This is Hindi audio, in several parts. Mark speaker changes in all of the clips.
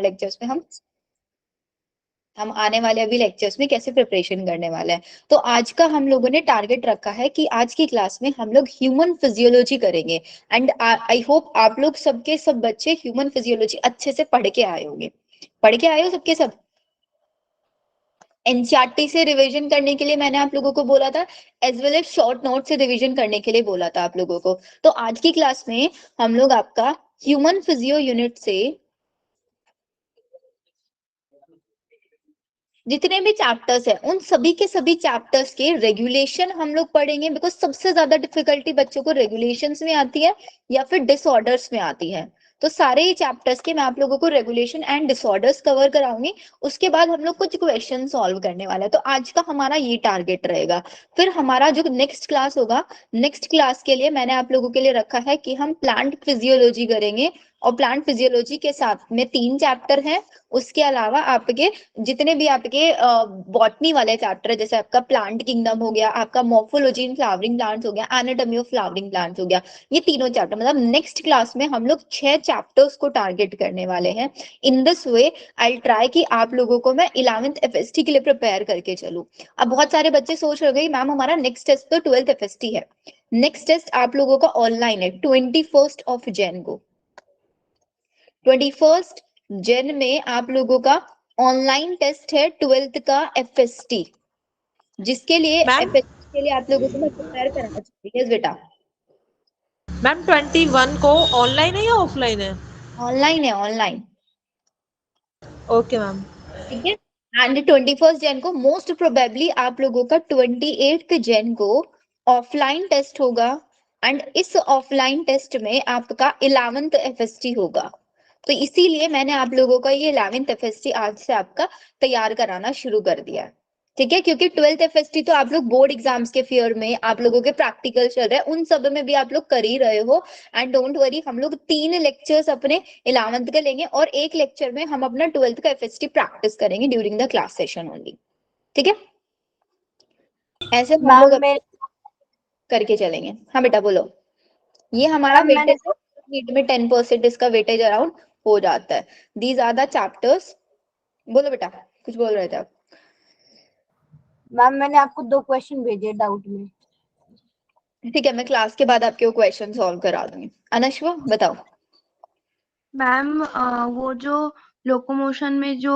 Speaker 1: लेक्चर्स में हम आने वाले अभी लेक्चर्स में कैसे प्रिपरेशन करने वाले हैं। तो आज का हम लोगों ने टारगेट रखा है कि आज की क्लास में हम लोग ह्यूमन फिजियोलॉजी करेंगे। एंड आई होप आप लोग सबके सब बच्चे ह्यूमन फिजियोलॉजी अच्छे से पढ़ के आए होंगे। पढ़ के आए हो सबके सब? एनसीईआरटी से रिवीजन करने के लिए मैंने आप लोगों को बोला था, as well as short note से रिवीजन करने के लिए बोला था आप लोगों को। तो आज की क्लास में हम लोग आपका ह्यूमन फिजियो यूनिट से जितने भी चैप्टर्स है उन सभी के सभी चैप्टर्स के रेगुलेशन हम लोग पढ़ेंगे। बिकॉज सबसे ज्यादा डिफिकल्टी बच्चों को रेगुलेशंस में आती है या फिर डिसऑर्डर्स में आती है। तो सारे ही चैप्टर्स के मैं आप लोगों को रेगुलेशन एंड डिसऑर्डर्स कवर कराऊंगी। उसके बाद हम लोग कुछ क्वेश्चन सॉल्व करने वाले हैं। तो आज का हमारा ये टारगेट रहेगा। फिर हमारा जो नेक्स्ट क्लास होगा, नेक्स्ट क्लास के लिए मैंने आप लोगों के लिए रखा है कि हम प्लांट फिजियोलॉजी करेंगे। और प्लांट फिजियोलॉजी के साथ में 3 चैप्टर हैं। उसके अलावा आपके जितने भी आपके बॉटनी वाले चैप्टर है, जैसे आपका प्लांट किंगडम हो गया, आपका मॉर्फोलॉजी इन फ्लावरिंग प्लांट्स हो गया, एनाटॉमी ऑफ फ्लावरिंग प्लांट्स हो गया, ये तीनों चैप्टर मतलब नेक्स्ट क्लास में हम लोग 6 चैप्टर्स को टारगेट करने वाले हैं। In this way I try कि आप लोगों को मैं 11th एफएसटी के लिए प्रिपेयर करके चलूं। अब बहुत सारे बच्चे सोच रहे हैं मैम हमारा नेक्स्ट टेस्ट तो 12th एफएसटी है। नेक्स्ट टेस्ट आप लोगों का ऑनलाइन है 21 को। 21 में आप लोगों का ऑनलाइन टेस्ट है 12th का एफएसटी, जिसके लिए
Speaker 2: मैम
Speaker 1: एफएसटी के लिए आप लोगों को मैं प्रिपेयर कराना चाहती हूँ। यस बेटा,
Speaker 2: मैम 21 को ऑनलाइन है या ऑफलाइन है?
Speaker 1: ऑनलाइन है, ऑनलाइन।
Speaker 2: Okay ma'am.
Speaker 1: ठीक है। एंड 21 को मोस्ट प्रोबेबली आप लोगों का 28 को ऑफलाइन टेस्ट होगा। एंड इस ऑफलाइन टेस्ट में आपका 11th एफएसटी होगा। तो इसीलिए मैंने आप लोगों का ये 11th एफएसटी आज से आपका तैयार कराना शुरू कर दिया है। ठीक है, क्योंकि 12th एफएसटी तो आप लोग बोर्ड एग्जाम्स के फियर में आप लोगों के प्रैक्टिकल चल रहे हैं, उन सब में भी आप लोग कर ही रहे हो। एंड डोंट वरी, हम लोग 3 लेक्चर्स अपने 11th का लेंगे और एक लेक्चर में हम अपना 12th का एफएसटी प्रैक्टिस करेंगे during the class session only. ठीक है, ऐसे हम लोग
Speaker 3: मैम मैं
Speaker 1: करके चलेंगे। हाँ बेटा बोलो। ये हमारा
Speaker 3: मैम मैंने
Speaker 1: वेटेज नीट में 10% इसका वेटेज अराउंड हो जाता है। These are the chapters. बोलो बेटा, कुछ बोल रहे थे आप?
Speaker 3: मैम मैंने आपको 2 क्वेश्चन भेजे डाउट में।
Speaker 1: ठीक है, मैं क्लास के बाद आपके वो क्वेश्चन सॉल्व करा दूंगी। अनश्वा बताओ।
Speaker 4: मैम वो जो लोकोमोशन में जो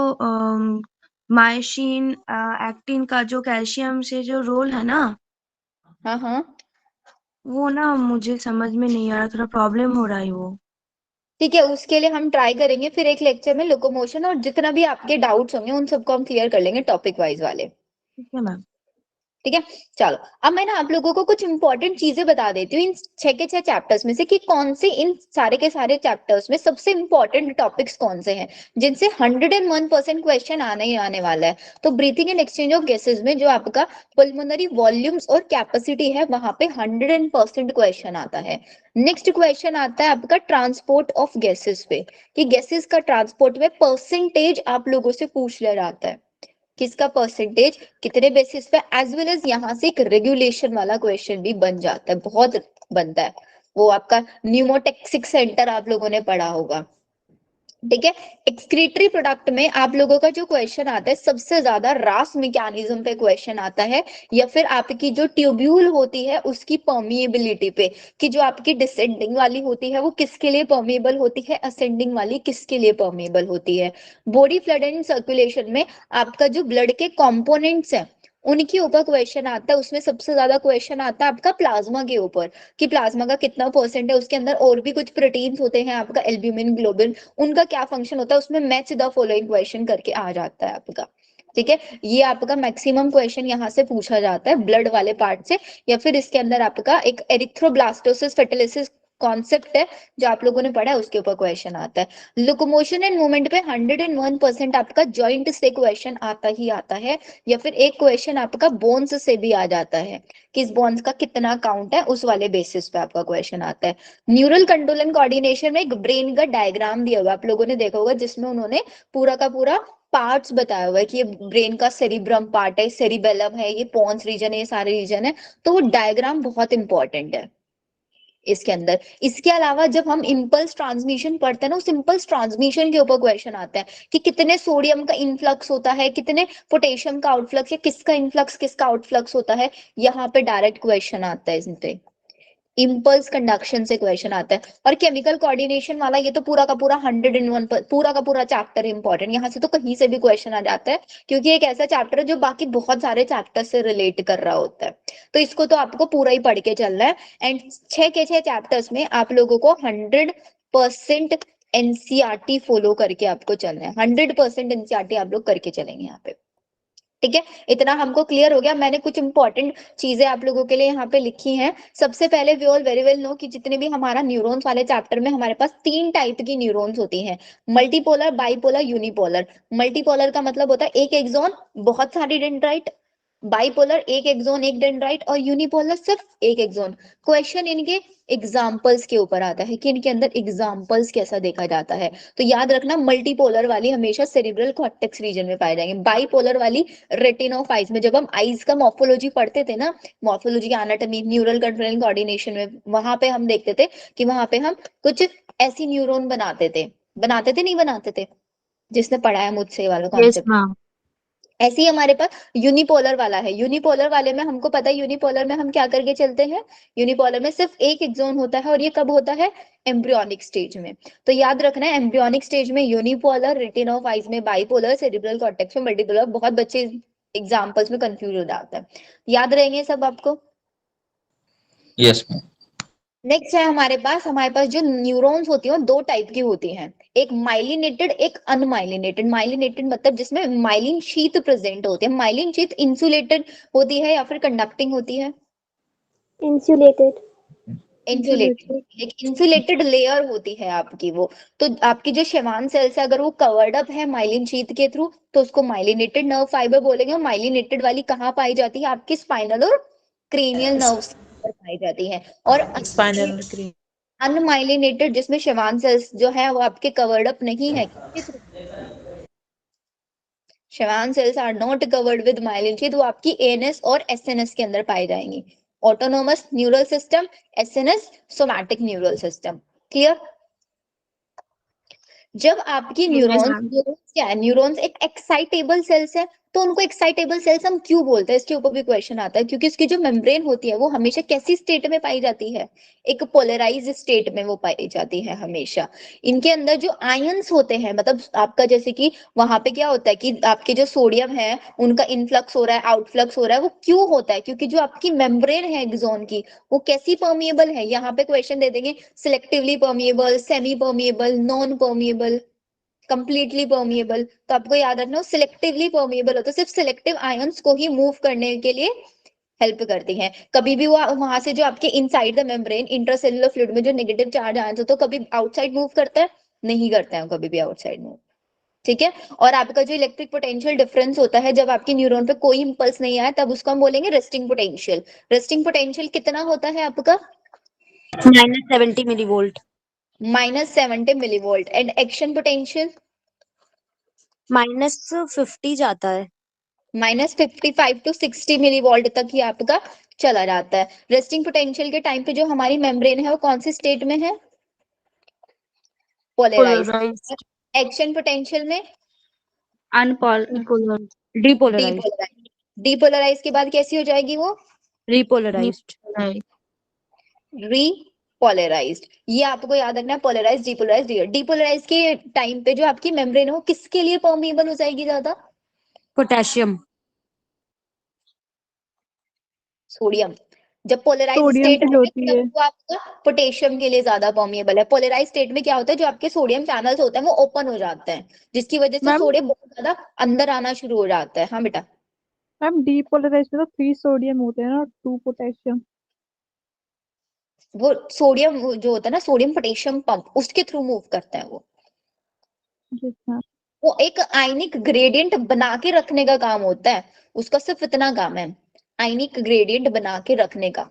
Speaker 4: मायोसिन एक्टिन का जो कैल्शियम से जो रोल है ना,
Speaker 1: हाँ हाँ,
Speaker 4: वो ना मुझे समझ में नहीं आ रहा, थोड़ा प्रॉब्लम हो रहा है वो।
Speaker 1: ठीक है, उसके लिए हम ट्राई करेंगे फिर एक लेक्चर में लोकोमोशन और जितना भी आपके डाउट्स होंगे उन सबको हम क्लियर कर लेंगे टॉपिक वाइज वाले।
Speaker 4: ठीक है मैम।
Speaker 1: ठीक है, चलो अब मैं ना आप लोगों को कुछ इंपॉर्टेंट चीजें बता देती हूँ इन 6 के 6 चैप्टर्स में से कि कौन से इन सारे के सारे चैप्टर्स में सबसे इंपॉर्टेंट टॉपिक्स कौन से हैं जिनसे 101% क्वेश्चन आने ही आने वाला है। तो breathing and exchange of gases में जो आपका पल्मोनरी वॉल्यूम्स और कैपेसिटी है वहां पे 100% क्वेश्चन आता है। नेक्स्ट क्वेश्चन आता है आपका ट्रांसपोर्ट ऑफ गैसेस पे, कि गैसेस का ट्रांसपोर्ट में परसेंटेज आप लोगों से पूछ लिया जाता है, किसका परसेंटेज कितने बेसिस पे, एज वेल एज यहाँ से एक रेगुलेशन वाला क्वेश्चन भी बन जाता है, बहुत बनता है। वो आपका न्यूमोटेक्सिक सेंटर आप लोगों ने पढ़ा होगा। ठीक है, एक्सक्रीटरी प्रोडक्ट में आप लोगों का जो क्वेश्चन आता है सबसे ज्यादा रास मैकेनिज्म पे क्वेश्चन आता है, या फिर आपकी जो ट्यूब्यूल होती है उसकी परमिएबिलिटी पे, कि जो आपकी डिसेंडिंग वाली होती है वो किसके लिए परमिएबल होती है, असेंडिंग वाली किसके लिए परमिएबल होती है। बॉडी फ्लूइड एंड सर्कुलेशन में आपका जो ब्लड के कंपोनेंट्स हैं उनके ऊपर क्वेश्चन आता है। उसमें सबसे ज्यादा क्वेश्चन आता है आपका प्लाज्मा के ऊपर, कि प्लाज्मा का कितना परसेंट है, उसके अंदर और भी कुछ प्रोटीन्स होते हैं आपका एल्ब्यूमिन ग्लोबिन, उनका क्या फंक्शन होता है, उसमें मैच द फॉलोइंग क्वेश्चन करके आ जाता है आपका। ठीक है, ये आपका मैक्सिमम क्वेश्चन यहाँ से पूछा जाता है ब्लड वाले पार्ट से, या फिर इसके अंदर आपका एक एरिथ्रोब्लास्टोसिस फेटलिसिस कॉन्सेप्ट है जो आप लोगों ने पढ़ा है, उसके ऊपर क्वेश्चन आता है। लोकोमोशन एंड मूवमेंट पे 101% आपका जॉइंट से क्वेश्चन आता ही आता है, या फिर एक क्वेश्चन आपका बोन्स से भी आ जाता है, किस बोन्स का कितना काउंट है उस वाले बेसिस पे आपका क्वेश्चन आता है। न्यूरल कंट्रोल एंड कोऑर्डिनेशन में एक ब्रेन का डायग्राम दिया हुआ आप लोगों ने देखा होगा, जिसमें उन्होंने पूरा का पूरा पार्ट्स बताया हुआ है कि ये ब्रेन का सेरिब्रम पार्ट है, सेरिबेलम है, ये पोन्स रीजन है, ये सारे रीजन है। तो वो डायग्राम बहुत इंपॉर्टेंट है। इसके अंदर। इसके अलावा जब हम इम्पल्स ट्रांसमिशन पढ़ते हैं ना, उस इम्पल्स ट्रांसमिशन के ऊपर क्वेश्चन आते हैं कि कितने सोडियम का इनफ्लक्स होता है, कितने पोटेशियम का आउटफ्लक्स, या किसका इनफ्लक्स किसका आउटफ्लक्स होता है, यहाँ पे डायरेक्ट क्वेश्चन आता है इसमें। इम्पल्स कंडक्शन से क्वेश्चन आता है। और केमिकल कोऑर्डिनेशन वाला ये तो पूरा का पूरा 101 पूरा का पूरा चैप्टर इंपॉर्टेंट, यहाँ से तो कहीं से भी क्वेश्चन आ जाता है, क्योंकि एक ऐसा चैप्टर है जो बाकी बहुत सारे चैप्टर से रिलेट कर रहा होता है। तो इसको तो आपको पूरा ही पढ़ के चलना है। एंड 6 के 6 चैप्टर्स में आप लोगों को 100% एनसीईआरटी फॉलो करके आपको चलना है। 100% एनसीईआरटी आप लोग करके चलेंगे यहाँ पे। ठीक है, इतना हमको क्लियर हो गया। मैंने कुछ इंपॉर्टेंट चीजें आप लोगों के लिए यहाँ पे लिखी हैं। सबसे पहले we all very well know कि जितने भी हमारा न्यूरॉन्स वाले चैप्टर में हमारे पास 3 टाइप की न्यूरॉन्स होती हैं, मल्टीपोलर, बाइपोलर, यूनिपोलर। मल्टीपोलर का मतलब होता है एक एक्सॉन बहुत सारी डेंड्राइट, बाइपोलर एक एक्सॉन एक डेंड्राइट, और यूनिपोलर सिर्फ एक एक्सॉन। क्वेश्चन इनके एग्जाम्पल्स के ऊपर आता है कि इनके अंदर एग्जाम्पल्स कैसा देखा जाता है। तो याद रखना, मल्टीपोलर वाली हमेशा सेरिब्रल कॉर्टेक्स रीजन में पाए जाएंगे, बाइपोलर वाली रेटिना ऑफ आइज में। जब हम आइज का मॉर्फोलॉजी पढ़ते थे ना, morphology anatomy neural controlling coordination में, वहां पे हम देखते थे कि वहां पे हम कुछ ऐसी न्यूरॉन बनाते थे नहीं बनाते थे, जिसने पढ़ाया मुझसे ये वाला
Speaker 2: यस
Speaker 1: कॉन्सेप्ट।
Speaker 2: मैम।
Speaker 1: ऐसे ही हमारे पास यूनिपोलर वाला है। यूनिपोलर वाले में हमको पता है, यूनिपोलर में हम क्या करके चलते हैं, यूनिपोलर में सिर्फ एक एक्सॉन होता है, और ये कब होता है, एम्ब्रियोनिक स्टेज में। तो याद रखना है, एम्ब्रियोनिक स्टेज में यूनिपोलर, रेटिना ऑफ आइज में बाइपोलर, सेरिब्रल कॉर्टेक्स में मल्टीपोलर। बहुत बच्चे एग्जाम्पल्स में कंफ्यूज हो जाते हैं, याद रहेंगे सब आपको।
Speaker 5: Yes ma'am.
Speaker 1: नेक्स्ट है हमारे पास जो न्यूरॉन्स होती हैं वो 2 टाइप की होती हैं, एक माइलिनेटेड एक अनमाइलिनेटेड। माइलिनेटेड मतलब जिसमें माइलिन शीथ प्रेजेंट होती है। माइलिन शीथ इंसुलेटेड होती है या फिर कंडक्टिंग होती है,
Speaker 3: इंसुलेटेड।
Speaker 1: इंसुलेटेड। एक इंसुलेटेड लेयर होती है आपकी वो। तो आपकी जो शेवान सेल्स है, अगर वो कवर्ड अप है माइलिन शीथ के थ्रू, तो उसको माइलिनेटेड नर्व फाइबर बोलेंगे। माइलिनेटेड वाली कहाँ पाई जाती है, आपकी स्पाइनल और क्रेनियल नर्व्स पर पाई जाती है। और
Speaker 2: स्पाइनल क्रीम।
Speaker 1: अनमाइलिनेटेड जिसमें शेवान सेल्स जो है वो आपके कवर्ड अप नहीं है, Schwann cells are not covered with myelin sheath, वो आपकी एएनएस और एसएनएस के अंदर पाई जाएंगी। Autonomous neural system, SNS, somatic neural system. Clear. जब आपकी न्यूरॉन्स, क्या है, न्यूरॉन्स एक एक्साइटेबल सेल्स है। तो उनको एक्साइटेबल सेल्स हम क्यों बोलते हैं, इसके ऊपर भी क्वेश्चन आता है, क्योंकि इसकी जो मेम्ब्रेन होती है वो हमेशा कैसी स्टेट में पाई जाती है, एक पोलराइज स्टेट में वो पाई जाती है हमेशा। इनके अंदर जो आयंस होते हैं, मतलब आपका जैसे कि वहां पे क्या होता है कि आपके जो सोडियम है उनका इनफ्लक्स हो रहा है, आउटफ्लक्स हो रहा है, वो क्यों होता है, क्योंकि जो आपकी मेम्ब्रेन है एक्सॉन की, वो कैसी परमिएबल है। यहाँ पे क्वेश्चन दे देंगे selectively permeable, semi permeable, non permeable, completely permeable. तो आपको याद रखना, सिलेक्टिवली परमिएबल होता है, सिर्फ सिलेक्टिव आयंस को ही मूव करने के लिए हेल्प करती हैं। कभी भी वो वहां से जो आपके inside the membrane intracellular fluid में जो नेगेटिव चार्ज आयंस होते हैं, तो कभी आउटसाइड मूव करता है, नहीं करते हैं कभी भी आउटसाइड मूव। ठीक है। और आपका जो इलेक्ट्रिक पोटेंशियल डिफरेंस होता है, जब आपके न्यूरॉन पे कोई इंपल्स नहीं आया, तब उसको हम बोलेंगे रेस्टिंग पोटेंशियल। रेस्टिंग पोटेंशियल कितना होता है आपका,
Speaker 3: -70 millivolt.
Speaker 1: -70 millivolt. And action potential
Speaker 3: -50 जाता है।
Speaker 1: -55 टू 60 मिलीवोल्ट तक ही आपका चला जाता है। रेस्टिंग पोटेंशियल के टाइम पे जो हमारी मेम्ब्रेन है वो कौन सी स्टेट में है, पोलराइज।
Speaker 2: पोलराइज्ड।
Speaker 1: एक्शन पोटेंशियल में
Speaker 2: पोलर।
Speaker 3: डिपोलराइज्ड।
Speaker 1: डीपोलराइज। डीपोलराइज के बाद कैसी हो जाएगी वो,
Speaker 3: रिपोलराइज्ड।
Speaker 1: रीपोलराइज्ड। ये आपको याद रखना है, पोलराइज, डीपोलराइज। डीपोलराइज के टाइम पे जो आपकी मेम्ब्रेन है वो किसके लिए परमिएबल हो जाएगी ज्यादा,
Speaker 3: पोटेशियम।
Speaker 1: सोडियम। जब पोलराइज
Speaker 6: सोडियम
Speaker 1: स्टेट
Speaker 6: के लिए होती है।
Speaker 1: तब वो आपका पोटेशियम के लिए ज्यादा परमिएबल है। पोलराइज स्टेट में क्या होता है, जो आपके सोडियम चैनल्स होते हैं वो ओपन हो जाते हैं, जिसकी वजह से
Speaker 6: मैम
Speaker 1: सोडियम बहुत ज्यादा अंदर आना शुरू हो जाता है। हाँ बेटा।
Speaker 6: मैम डीपोलराइज में तो 3 सोडियम होते हैं ना, 2 पोटेशियम।
Speaker 1: वो सोडियम जो होता है ना, सोडियम पोटेशियम पंप, उसके थ्रू मूव करते हैं वो।
Speaker 6: Yes ma'am.
Speaker 1: वो एक आयनिक ग्रेडियंट बना के रखने का काम होता है, उसका सिर्फ इतना काम है, आयनिक ग्रेडियंट बना के रखने का।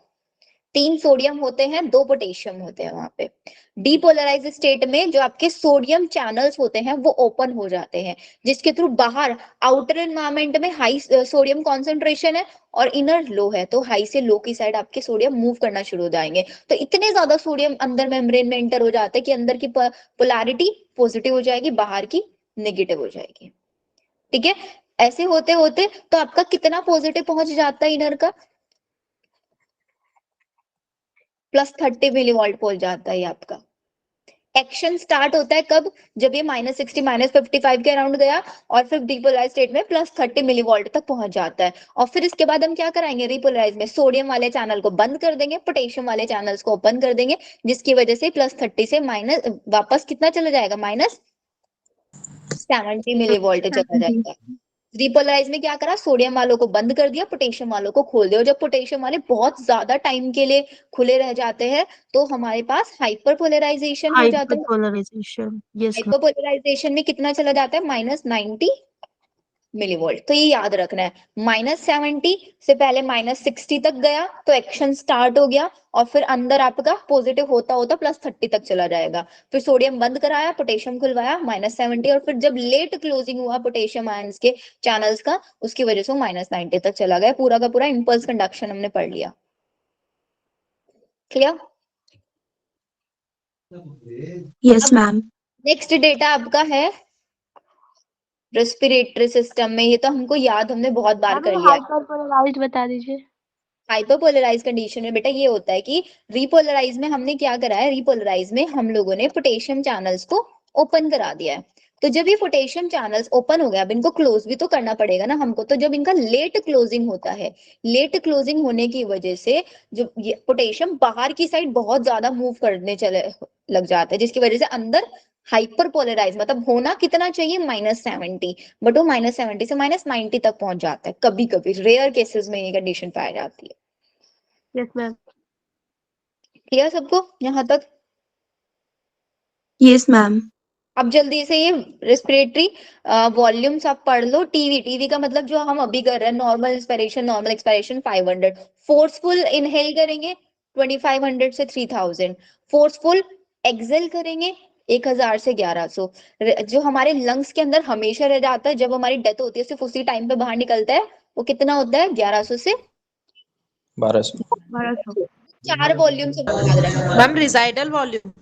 Speaker 1: 3 सोडियम होते हैं, 2 पोटेशियम होते हैं वहां पे। डीपोलराइज स्टेट में जो आपके सोडियम चैनल्स होते हैं वो ओपन हो जाते हैं, जिसके थ्रू बाहर आउटर एनवायरमेंट में हाई सोडियम कॉन्सेंट्रेशन है और इनर लो है, तो हाई से लो की साइड आपके सोडियम मूव करना शुरू हो जाएंगे। तो इतने ज्यादा सोडियम अंदर मेम्ब्रेन में एंटर हो जाता है कि अंदर की पोलैरिटी पॉजिटिव हो जाएगी, बाहर की नेगेटिव हो जाएगी। ठीक है, ऐसे होते होते तो आपका कितना पॉजिटिव पहुंच जाता है इनर का, +30 मिलीवोल्ट पहुंच जाता है ये आपका। एक्शन स्टार्ट होता है कब, जब ये -60 -55 के अराउंड गया और फिर डीपोलराइज स्टेट में +30 मिलीवोल्ट तक पहुंच जाता है। और फिर इसके बाद हम क्या कराएंगे, रिपोलराइज में सोडियम वाले चैनल को बंद कर देंगे, पोटेशियम वाले चैनल्स को ओपन कर देंगे, जिसकी वजह से +30 से माइनस वापस कितना चला जाएगा, -70 मिलीवोल्ट चला जाएगा। रिपोलराइज में क्या करा, सोडियम वालों को बंद कर दिया, पोटेशियम वालों को खोल दिया। और जब पोटेशियम वाले बहुत ज्यादा टाइम के लिए खुले रह जाते हैं तो हमारे पास हाइपर पोलराइजेशन हो जाता है।
Speaker 3: Hyperpolarisation, yes ma'am.
Speaker 1: Hyper polarisation में कितना चला जाता है, -90 मिलीवोल्ट। तो ये याद रखना है, -70 से पहले -60 तक गया तो एक्शन स्टार्ट हो गया और फिर अंदर आपका पॉजिटिव होता होता +30 तक चला जाएगा। फिर सोडियम बंद कराया, पोटेशियम खुलवाया, -70, और फिर जब लेट क्लोजिंग हुआ पोटेशियम आयंस के चैनल्स का, उसकी वजह से -90 तक चला गया। पूरा का पूरा इंपल्स कंडक्शन हमने पढ़ लिया। Clear?
Speaker 4: Yes ma'am.
Speaker 1: Next data आपका है रेस्पिरेटरी सिस्टम में। ये तो हमको याद, हमने बहुत बार कर लिया है।
Speaker 4: हाइपरपोलराइज्ड बता दीजिए।
Speaker 1: हाइपरपोलराइज कंडीशन में बेटा ये होता है कि रिपोलराइज में हमने क्या करा है, रिपोलराइज में हम लोगों ने पोटेशियम चैनल्स को ओपन करा दिया है। तो जब ये पोटेशियम चैनल्स ओपन हो गया, अब इनको क्लोज भी तो करना पड़ेगा ना हमको। तो जब इनका लेट क्लोजिंग होता है, लेट क्लोजिंग होने की वजह से जो ये पोटेशियम बाहर की साइड बहुत ज्यादा मूव करने चले लग जाता है, जिसकी वजह से अंदर हाइपर पोलराइज, मतलब होना कितना चाहिए, -70, बट वो -70 से -90 तक पहुंच जाता है। कभी कभी रेयर केसेस में ये कंडीशन पाई जाती है।
Speaker 4: Yes ma'am.
Speaker 1: क्लियर सबको यहाँ तक?
Speaker 4: Yes ma'am.
Speaker 1: अब जल्दी से ये रेस्पिरेटरी वॉल्यूम्स आप पढ़ लो। टीवी का मतलब जो हम अभी कर रहे हैं, normal inspiration, normal expiration 500, forceful inhale करेंगे 2500 से 3000, फोर्सफुल एक्सेल करेंगे 1000 से 1100। जो हमारे लंग्स के अंदर हमेशा रह जाता है, जब हमारी डेथ होती है सिर्फ उसी टाइम पे बाहर निकलता है, वो कितना होता है, 1100 से
Speaker 5: 1200।
Speaker 4: 1200।
Speaker 1: 4 वॉल्यूम से याद रखना।
Speaker 2: Ma'am रिजाइडल volume.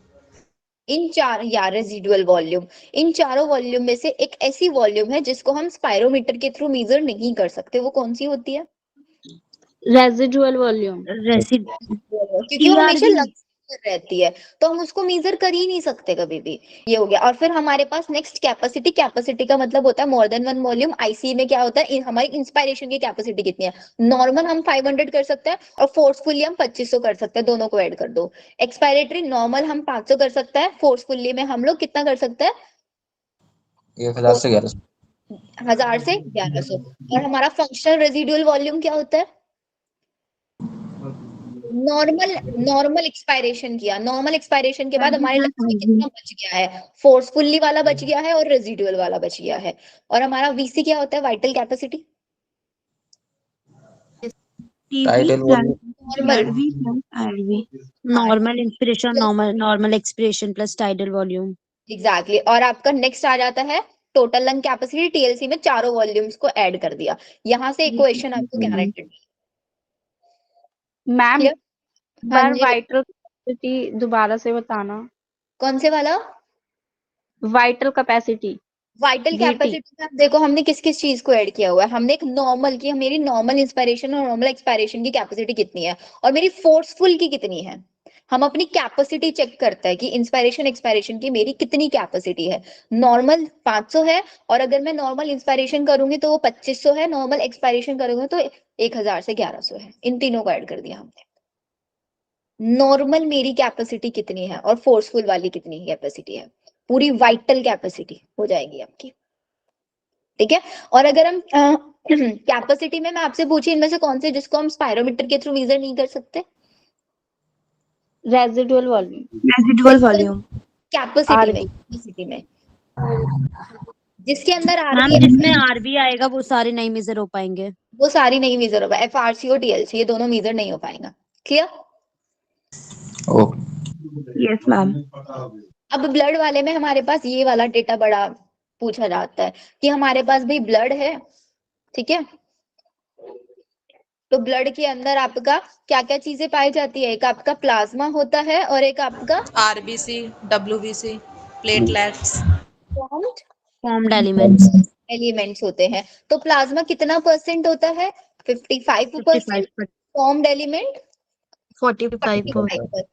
Speaker 1: इन चार, या रेजिडुअल वॉल्यूम, इन चारों वॉल्यूम में से एक ऐसी वॉल्यूम है जिसको हम स्पायरोमीटर के थ्रू मेजर नहीं कर सकते। वो कौन सी होती है?
Speaker 3: रेजिडुअल वॉल्यूम,
Speaker 1: क्योंकि वो हमेशा लंग्स में रहती है, तो हम उसको मेजर कर ही नहीं सकते कभी भी। ये हो गया। और फिर हमारे पास नेक्स्ट कैपेसिटी। कैपेसिटी का मतलब होता है more than one volume. IC में क्या होता है, हमारी इंस्पायरेशन की कैपेसिटी कितनी है। नॉर्मल हम 500 कर सकते हैं और फोर्सफुली हम 2500 कर सकते हैं, दोनों को ऐड कर दो। एक्सपायरेटरी नॉर्मल हम 500 कर सकते हैं, फोर्सफुली में हम लोग कितना कर सकते हैं,
Speaker 5: 1000 से 1100।
Speaker 1: 1000 से 1100। और हमारा फंक्शनल रेजिडुअल वॉल्यूम क्या होता है, नॉर्मल एक्सपायरेशन किया, नॉर्मल एक्सपायरेशन के बाद हमारे लंग्स में कितना बच गया है, फोर्सफुली वाला बच गया है और रेजिडुअल वाला बच गया है। और हमारा वीसी क्या होता है, vital capacity.
Speaker 5: Title volume,
Speaker 3: normal inspiration, normal expiration plus tidal volume.
Speaker 1: Exactly. और आपका नेक्स्ट आ जाता है टोटल लंग कैपेसिटी। टीएलसी में चारों वॉल्यूम्स को ऐड कर दिया। यहाँ से इक्वेशन आपको गारंटेड।
Speaker 7: मैम
Speaker 1: हाँ
Speaker 7: बार
Speaker 1: जी,
Speaker 7: वाइटल कैपेसिटी दोबारा से बताना।
Speaker 1: कौन से वाला?
Speaker 7: Vital capacity
Speaker 1: vital
Speaker 7: VT.
Speaker 1: Capacity में आप देखो हमने किस किस चीज को ऐड किया हुआ है। हमने एक नॉर्मल की, मेरी नॉर्मल इंस्पिरेशन और नॉर्मल एक्सपायरेशन की कैपेसिटी कितनी है और मेरी फोर्सफुल की कितनी है। हम अपनी कैपेसिटी चेक करते हैं कि इंस्पिरेशन एक्सपायरेशन की मेरी कितनी कैपेसिटी है। नॉर्मल 500 है और अगर मैं नॉर्मल इंस्पिरेशन करूंगी तो वो 2500 है, नॉर्मल एक्सपायरेशन करूंगी तो 1000 से 1100 है। इन तीनों को ऐड कर दिया हमने। नॉर्मल मेरी कैपेसिटी कितनी है और फोर्सफुल वाली कितनी कैपेसिटी है, पूरी वाइटल कैपेसिटी हो जाएगी आपकी। ठीक है। और अगर हम कैपेसिटी में मैं आपसे पूछी इनमें से कौन से जिसको हम स्पायरोमीटर के थ्रू मेजर नहीं कर सकते,
Speaker 7: residual volume.
Speaker 4: Residual volume.
Speaker 1: Capacity में जिसके अंदर
Speaker 3: मैम
Speaker 1: आरबी
Speaker 3: जिसमें आरबी आएगा वो सारे नहीं मेजर हो पाएंगे।
Speaker 1: वो सारी नहीं मेजर होगा। एफआरसी और टीएलसी ये दोनों मेजर नहीं हो पाएगा। क्लियर?
Speaker 5: ओ
Speaker 4: यस मैम।
Speaker 1: अब ब्लड वाले में हमारे पास ये वाला डेटा बड़ा पूछा जाता है कि हमारे पास भी ब्लड है, ठीक है। तो ब्लड के अंदर आपका क्या क्या चीजें पाई जाती है, एक आपका प्लाज्मा होता है और एक आपका
Speaker 2: RBC, WBC, platelets.
Speaker 3: Formed elements
Speaker 1: elements होते हैं। तो प्लाज्मा कितना परसेंट होता है? 55%।
Speaker 3: 55
Speaker 1: फॉर्म्ड एलिमेंट
Speaker 3: 45%।
Speaker 1: 45%।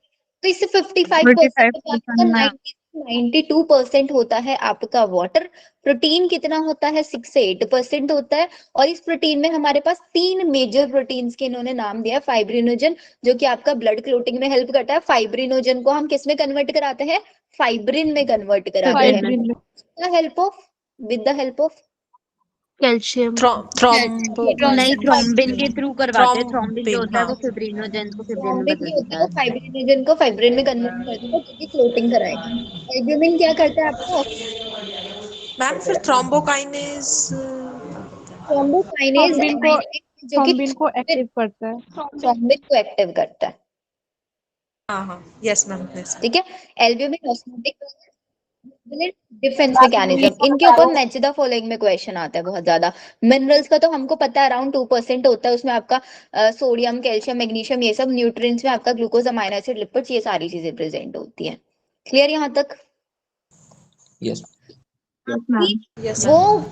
Speaker 1: तो इससे 55%
Speaker 6: 45%
Speaker 1: 92% होता है आपका वाटर। प्रोटीन कितना होता है? 6 से 8% होता है। और इस प्रोटीन में हमारे पास 3 मेजर प्रोटीन्स के इन्होंने नाम दिया। फाइब्रिनोजन जो कि आपका ब्लड क्लोटिंग में हेल्प करता है। फाइब्रिनोजन को हम किस में कन्वर्ट कराते हैं? फाइब्रिन में कन्वर्ट कराते हैं।
Speaker 6: Fibrin
Speaker 1: help of with the help of
Speaker 3: calcium नहीं, थ्रोम्बिन के थ्रू करवाते हैं। थ्रोम्बिन जो होता है वो फिब्रिनोजेन को फिब्रिन में
Speaker 1: थ्रोम्बिन
Speaker 3: बदल
Speaker 1: नहीं होता है,
Speaker 3: देता
Speaker 1: वो
Speaker 3: है।
Speaker 1: फाइब्रिनोजन को फाइब्रिन में कन्वर्ट करता है जो कि फ्लोटिंग कराएगा। एल्ब्यूमिन क्या करता है आपको?
Speaker 2: मैम फिर थ्रोम्बोकाइनेज
Speaker 1: थ्रोम्बोकाइनेज
Speaker 6: थ्रोम्बिन को
Speaker 1: जो कि
Speaker 6: थ्रोम्बिन को एक्टिव करता है।
Speaker 1: थ्रोम्बिन को एक्टिव करता है,
Speaker 2: हाँ हाँ यस मैम यस।
Speaker 1: ठीक है। एल्ब्यूमिन ऑस्मोटिक डिफेंस मैकेनिज्म, इनके ऊपर मैच द फॉलोइंग में क्वेश्चन आता है बहुत ज्यादा। मिनरल्स का तो हमको पता है अराउंड 2% होता है, उसमें आपका सोडियम, कैल्शियम, मैग्नीशियम, ये सब न्यूट्रिएंट्स में आपका ग्लूकोज, अमाइनो एसिड, लिपिड्स, ये सारी चीजें प्रेजेंट होती हैं। क्लियर यहाँ तक?
Speaker 5: यस
Speaker 2: यस
Speaker 1: वो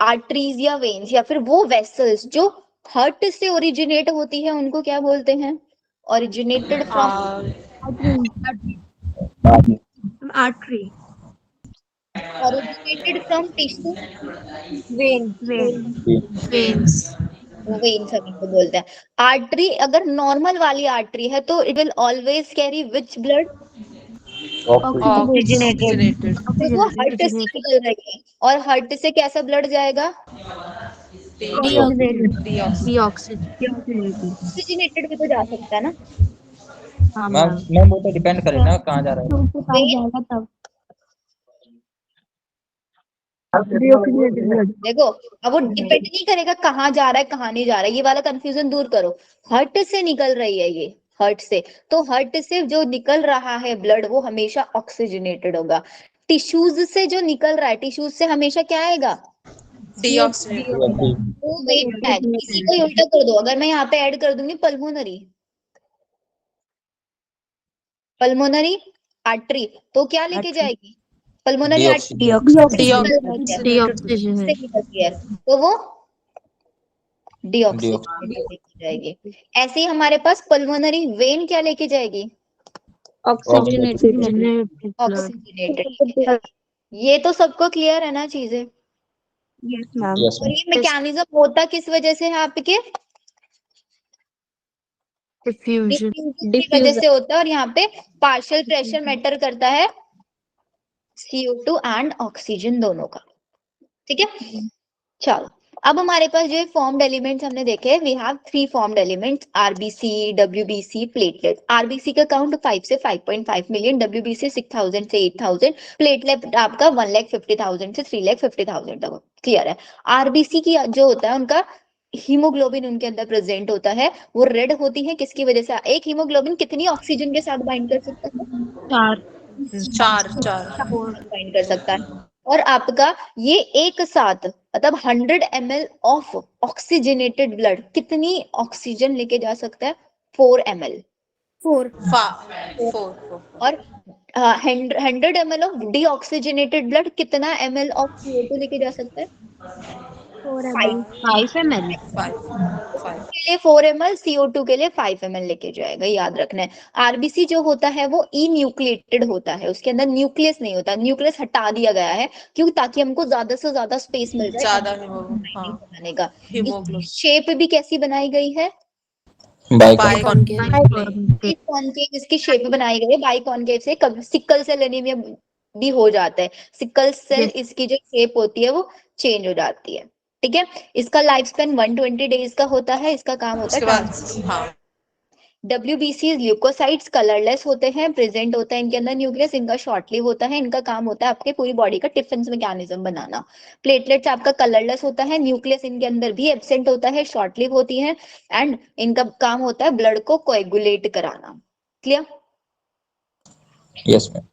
Speaker 1: आर्टरीज या वेन्स या फिर वो वेसल्स जो हार्ट से ओरिजिनेट होती है उनको क्या बोलते हैं? Originated from
Speaker 4: artery.
Speaker 1: Originated from tissue,
Speaker 4: when when
Speaker 2: veins.
Speaker 1: Veins हम इनको बोलते हैं। आर्टरी अगर नॉर्मल वाली आर्टरी है तो it will always carry which blood?
Speaker 2: Oxygenated.
Speaker 1: तो वो हार्ट से निकल रही है और हार्ट से कैसा ब्लड जाएगा?
Speaker 3: डीऑक्सीजनेटेड।
Speaker 1: ऑक्सीजनेटेड भी तो जा सकता है ना।
Speaker 3: हाँ
Speaker 5: मैम
Speaker 3: मैम।
Speaker 5: मैम वो तो डिपेंड करे ना कहाँ जा रहा है।
Speaker 1: वेन देखो, अब वो डिपेंड नहीं करेगा कहाँ जा रहा है कहाँ नहीं जा रहा है, ये वाला कंफ्यूजन दूर करो। हार्ट से निकल रही है ये, हार्ट से, तो हार्ट से जो निकल रहा है ब्लड वो हमेशा ऑक्सीजनेटेड होगा। टिश्यूज से जो निकल रहा है, टिश्यूज से हमेशा क्या आएगा?
Speaker 2: डीऑक्सीजनेटेड।
Speaker 1: वो वेट है। इसी को उल्टा कर दो, अगर मैं यहाँ पे ऐड कर दूंगी पल्मोनरी, पल्मोनरी आर्टरी, तो क्या लेके जाएगी? पल्मोनरी आर्टरी
Speaker 3: डीऑक्सीजन
Speaker 1: से निकलती है तो वो
Speaker 5: डीऑक्सी
Speaker 1: डीऑक्सीजनेटेड लेके जाएगी। ऐसे ही हमारे पास पल्मोनरी वेन क्या लेके जाएगी?
Speaker 3: ऑक्सीजनेटेड
Speaker 1: ऑक्सीजनेटेड लेके जाएगी। ये तो सबको क्लियर है ना चीजें?
Speaker 4: Yes ma'am.
Speaker 5: यस
Speaker 1: और ये मैकेनिज्म होता किस वजह से है आपके?
Speaker 3: डिफ्यूजन
Speaker 1: डिफ्यूजन की वजह से होता है। और यहाँ पे पार्शियल प्रेशर मैटर करता है CO2 एंड ऑक्सीजन दोनों का, ठीक है। चलो, अब हमारे पास जो फॉर्म्ड एलिमेंट्स हमने देखे, we have 3 formed elements, RBC, WBC, platelet. RBC का काउंट 5 से 5.5 मिलियन, डब्ल्यूबीसी 6000 से 8000, प्लेटलेट आपका 1,50,000 से 3,50,000 तक। क्लियर है? आरबीसी की जो होता है उनका हीमोग्लोबिन उनके अंदर प्रेजेंट होता है, वो रेड होती है किसकी वजह से? एक हीमोग्लोबिन कितनी ऑक्सीजन के साथ बाइंड कर सकता है?
Speaker 2: 4
Speaker 1: बाइंड कर सकता है। और आपका ये एक साथ मतलब 100 ml ऑफ ऑक्सीजनेटेड ब्लड कितनी ऑक्सीजन लेके जा सकता है? 4 ml।
Speaker 2: 4
Speaker 1: और 100 ml ऑफ डीऑक्सीजनेटेड ब्लड कितना ml ऑफ CO2 लेके जा सकता है?
Speaker 3: 5 ml।
Speaker 2: 5
Speaker 1: के लिए 4 ml, CO2 के लिए 5 ml लेके जाएगा, याद रखना है। आरबीसी जो होता है वो ई न्यूक्लिएटेड होता है, उसके अंदर न्यूक्लियस नहीं होता, न्यूक्लियस हटा दिया गया है क्यों? ताकि हमको ज्यादा से ज्यादा स्पेस मिल जाए
Speaker 2: ज्यादा
Speaker 1: बाइंडिंग
Speaker 2: हाँ
Speaker 1: बनाने का।
Speaker 2: हीमोग्लोबिन
Speaker 1: शेप भी कैसी बनाई गई है?
Speaker 2: बाइकॉन्केव।
Speaker 1: कॉनकेव इसकी शेप बनाई गई है। बाइकॉनकेव से कभी सिकल सेल एनीमिया भी हो जाता है, सिकल सेल इसकी जो शेप होती है वो चेंज हो जाती है, ठीक है। इसका लाइफ स्पेन 120 डेज का होता है। इसका काम होता है
Speaker 2: उसके बाद हाँ
Speaker 1: डब्ल्यूबीसी ल्यूकोसाइट्स कलरलेस होते हैं, प्रेजेंट होता है इनके अंदर न्यूक्लियस, इनका शॉर्ट लिव होता है, इनका काम होता है आपके पूरी बॉडी का डिफेंस मैकेनिज्म बनाना। प्लेटलेट्स आपका कलरलेस होता है, न्यूक्लियस इनके अंदर भी एब्सेंट होता है, शॉर्ट लिव होती है, एंड इनका काम होता है ब्लड को कोएगुलेट कराना। Clear?
Speaker 5: Yes ma'am.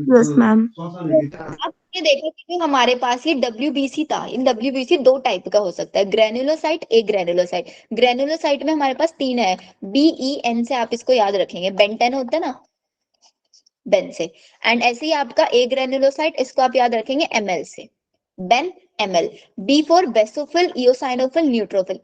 Speaker 4: Yes ma'am.
Speaker 1: अब ये देखो कि जो हमारे पास ये WBC था, इन WBC दो टाइप का हो सकता है, ग्रेनुलोसाइट, एक ग्रेनुलोसाइट। ग्रेनुलोसाइट में हमारे पास तीन है, BEN से आप इसको याद रखेंगे, बेंटेन होता है ना, बेन से। एंड ऐसे ही आपका ए ग्रेनुलोसाइट, इसको आप याद रखेंगे ML से, Ben ML। B for basophil, eosinophil, neutrophil.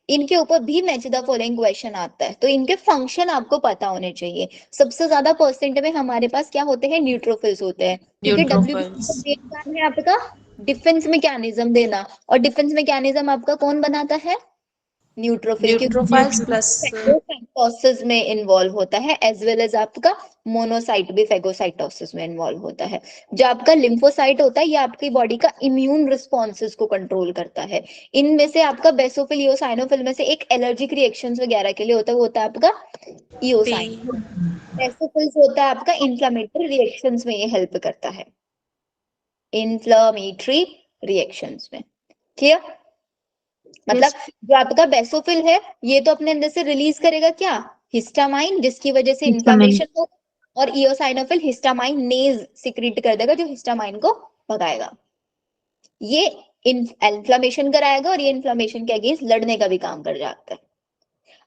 Speaker 1: इनके ऊपर भी मैच द फॉलोइंग क्वेश्चन आता है, तो इनके फंक्शन आपको पता होने चाहिए। सबसे ज्यादा परसेंट में हमारे पास क्या होते हैं, न्यूट्रोफिल्स होते हैं, क्योंकि
Speaker 2: न्यूट्रोफिल्स।
Speaker 1: WBC का काम है आपका डिफेंस मैकेनिज्म देना, और डिफेंस मैकेनिज्म आपका कौन बनाता है, न्यूट्रोफिल,
Speaker 2: न्यूट्रोफिल्स प्लस
Speaker 1: फेगोसाइटोसिस में इन्वॉल्व होता है, एज वेल एज आपका मोनोसाइट भी फेगोसाइटोसिस में इन्वॉल्व होता है। जो आपका लिम्फोसाइट होता है, ये आपकी बॉडी का इम्यून रिस्पॉन्सेस को कंट्रोल करता है। इनमें से आपका बेसोफिल, इओसाइनोफिल में से एक एलर्जिक रिएक्शंस वगैरह के लिए होता है, वो होता है आपका इओसाइन। बेसोफिल्स होता है आपका इंफ्लेमेटरी रिएक्शंस में ये हेल्प करता है, इंफ्लेमेटरी रिएक्शंस में। क्लियर? मतलब जो आपका बेसोफिल है, ये तो अपने अंदर से रिलीज करेगा क्या, हिस्टामाइन, जिसकी वजह से इन्फ्लेमेशन हो, और इओसाइनोफिल हिस्टामाइन नेज सिक्रीट कर देगा, जो हिस्टामाइन को भगाएगा। ये इन्फ्लेमेशन कराएगा, और ये इन्फ्लेमेशन के अगेंस्ट लड़ने का भी काम कर जाता है।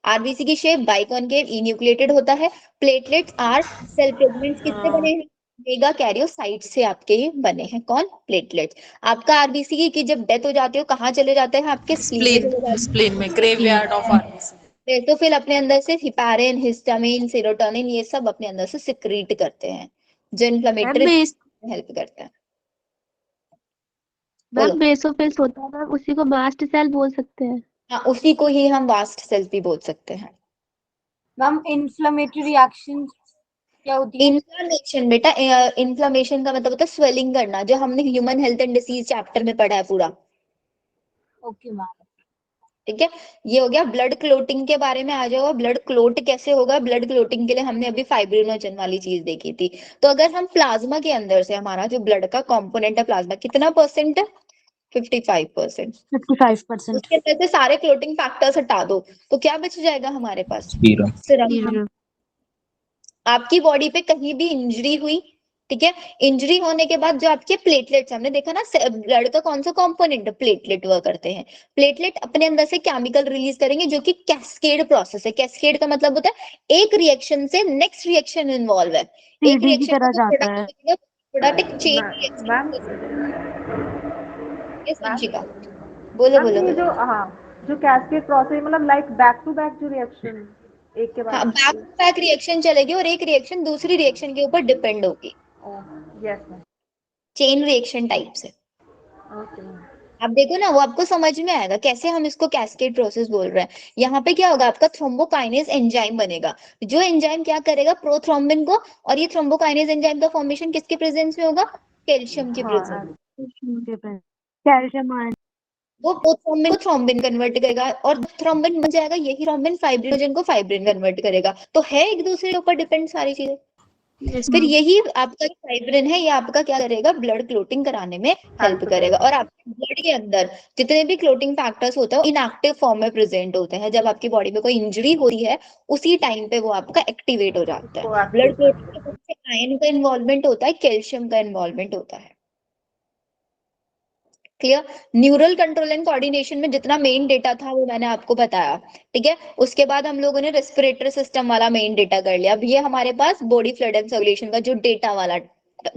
Speaker 1: आरबीसी की शेप बाइकॉनकेव इन्यूक्लिएटेड होता है। प्लेटलेट्स आर सेल फ्रेगमेंट्स किससे बने हैं, मेगा कैरियोसाइट से आपके ये बने हैं। कौन, प्लेटलेट्स। आपका आरबीसी की जब डेथ हो जाती है, कहाँ चले जाते हैं, आपके स्प्लीन में चले जाते हैं।
Speaker 2: स्प्लीन में, ग्रेवयार्ड ऑफ आरबीसी।
Speaker 1: बेसोफिल अपने अंदर से हिपारिन, हिस्टामिन, सेरोटोनिन, ये सब अपने अंदर से सिक्रीट करते हैं, जो इन्फ्लेमेटरी हेल्प करता है। बोलो।
Speaker 3: बेसोफिल्स होता है मैम, उसी को मास्ट सेल बोल सकते हैं।
Speaker 1: हाँ, उसी को ही हम वास्ट सेल्स भी बोल सकते हैं।
Speaker 8: मैम इन्फ्लेमेटरी रिएक्शन क्या होती है?
Speaker 1: इन्फ्लेमेशन बेटा, इन्फ्लेमेशन का मतलब होता है स्वेलिंग करना, जो हमने human health and disease chapter में पढ़ा है पूरा।
Speaker 8: Okay ma'am.
Speaker 1: ठीक है, ये हो गया। ब्लड क्लोटिंग के बारे में आ जाओ। ब्लड क्लोट कैसे होगा, ब्लड क्लोटिंग के लिए हमने अभी फाइब्रिनोजन वाली चीज देखी थी। तो अगर हम प्लाज्मा के अंदर से, हमारा जो ब्लड का कंपोनेंट है प्लाज्मा, कितना परसेंट है, 55%।
Speaker 8: 55%।
Speaker 1: उसके अंदर से सारे क्लोटिंग फैक्टर्स हटा दो, तो क्या बच जाएगा हमारे पास,
Speaker 5: सीरम।
Speaker 1: सीरम। आपकी बॉडी पे कहीं भी इंजरी हुई, ठीक है, इंजरी होने के बाद जो आपके प्लेटलेट्स, हमने देखा ना ब्लड का कौन सा कंपोनेंट, प्लेटलेट वर्क करते हैं। प्लेटलेट अपने अंदर से केमिकल रिलीज करेंगे, जो कि कैस्केड प्रोसेस है। कैस्केड का मतलब होता है एक रिएक्शन से नेक्स्ट रिएक्शन इन्वॉल्व है, एक
Speaker 8: की तरह जाता है।
Speaker 1: रिएक्शन प्रोडक्ट चेन
Speaker 2: मैम
Speaker 1: संशिका, बोलो बोलो
Speaker 2: ये जो जो कैस्केड प्रोसेस, मतलब लाइक बैक टू बैक जो रिएक्शन एक के
Speaker 1: हाँ,
Speaker 2: बाद
Speaker 1: बैक टू बैक रिएक्शन चलेगी, और एक रिएक्शन दूसरी रिएक्शन के ऊपर डिपेंड होगी,
Speaker 2: yes ma'am.
Speaker 1: Chain reaction type से।
Speaker 2: Okay ma'am.
Speaker 1: आप देखो ना, वो आपको समझ में आएगा कैसे हम इसको कैस्केड प्रोसेस बोल रहे हैं। यहाँ पे क्या होगा, आपका थ्रोम्बोकाइनेज एंजाइम बनेगा, जो एंजाइम क्या करेगा, प्रोथ्रोम्बिन को, और ये थ्रोम्बोकाइनेज एंजाइम का फॉर्मेशन किसके प्रेजेंस में होगा, कैल्शियम के प्रेजेंस।
Speaker 8: Calcium ion.
Speaker 1: वो प्रोथ्रोम्बिन को थ्रोम्बिन कन्वर्ट करेगा, और थ्रोम्बिन बन जाएगा, यही थ्रोम्बिन फाइब्रिनोजन को फाइब्रिन कन्वर्ट करेगा। तो है एक दूसरे के ऊपर डिपेंड सारी चीजें। फिर यही आपका फाइब्रिन है, ये आपका क्या करेगा, ब्लड क्लोटिंग कराने में हेल्प करेगा। और आपके ब्लड के अंदर जितने भी क्लोटिंग फैक्टर्स होते हैं, इनएक्टिव फॉर्म में प्रेजेंट होते हैं। जब आपकी बॉडी में कोई इंजरी होती है, उसी टाइम पे वो आपका एक्टिवेट हो जाता है। ब्लड क्लोटिंग में आयरन का इन्वॉल्वमेंट होता है, कैल्शियम का इन्वॉल्वमेंट होता है। Clear? Neural control and coordination में जितना मेन डेटा था वो मैंने आपको बताया, ठीक है। उसके बाद हम लोगों ने रेस्पिरेटरी सिस्टम वाला मेन डेटा कर लिया। अब ये हमारे पास बॉडी फ्लूइड एंड सर्कुलेशन का जो डेटा वाला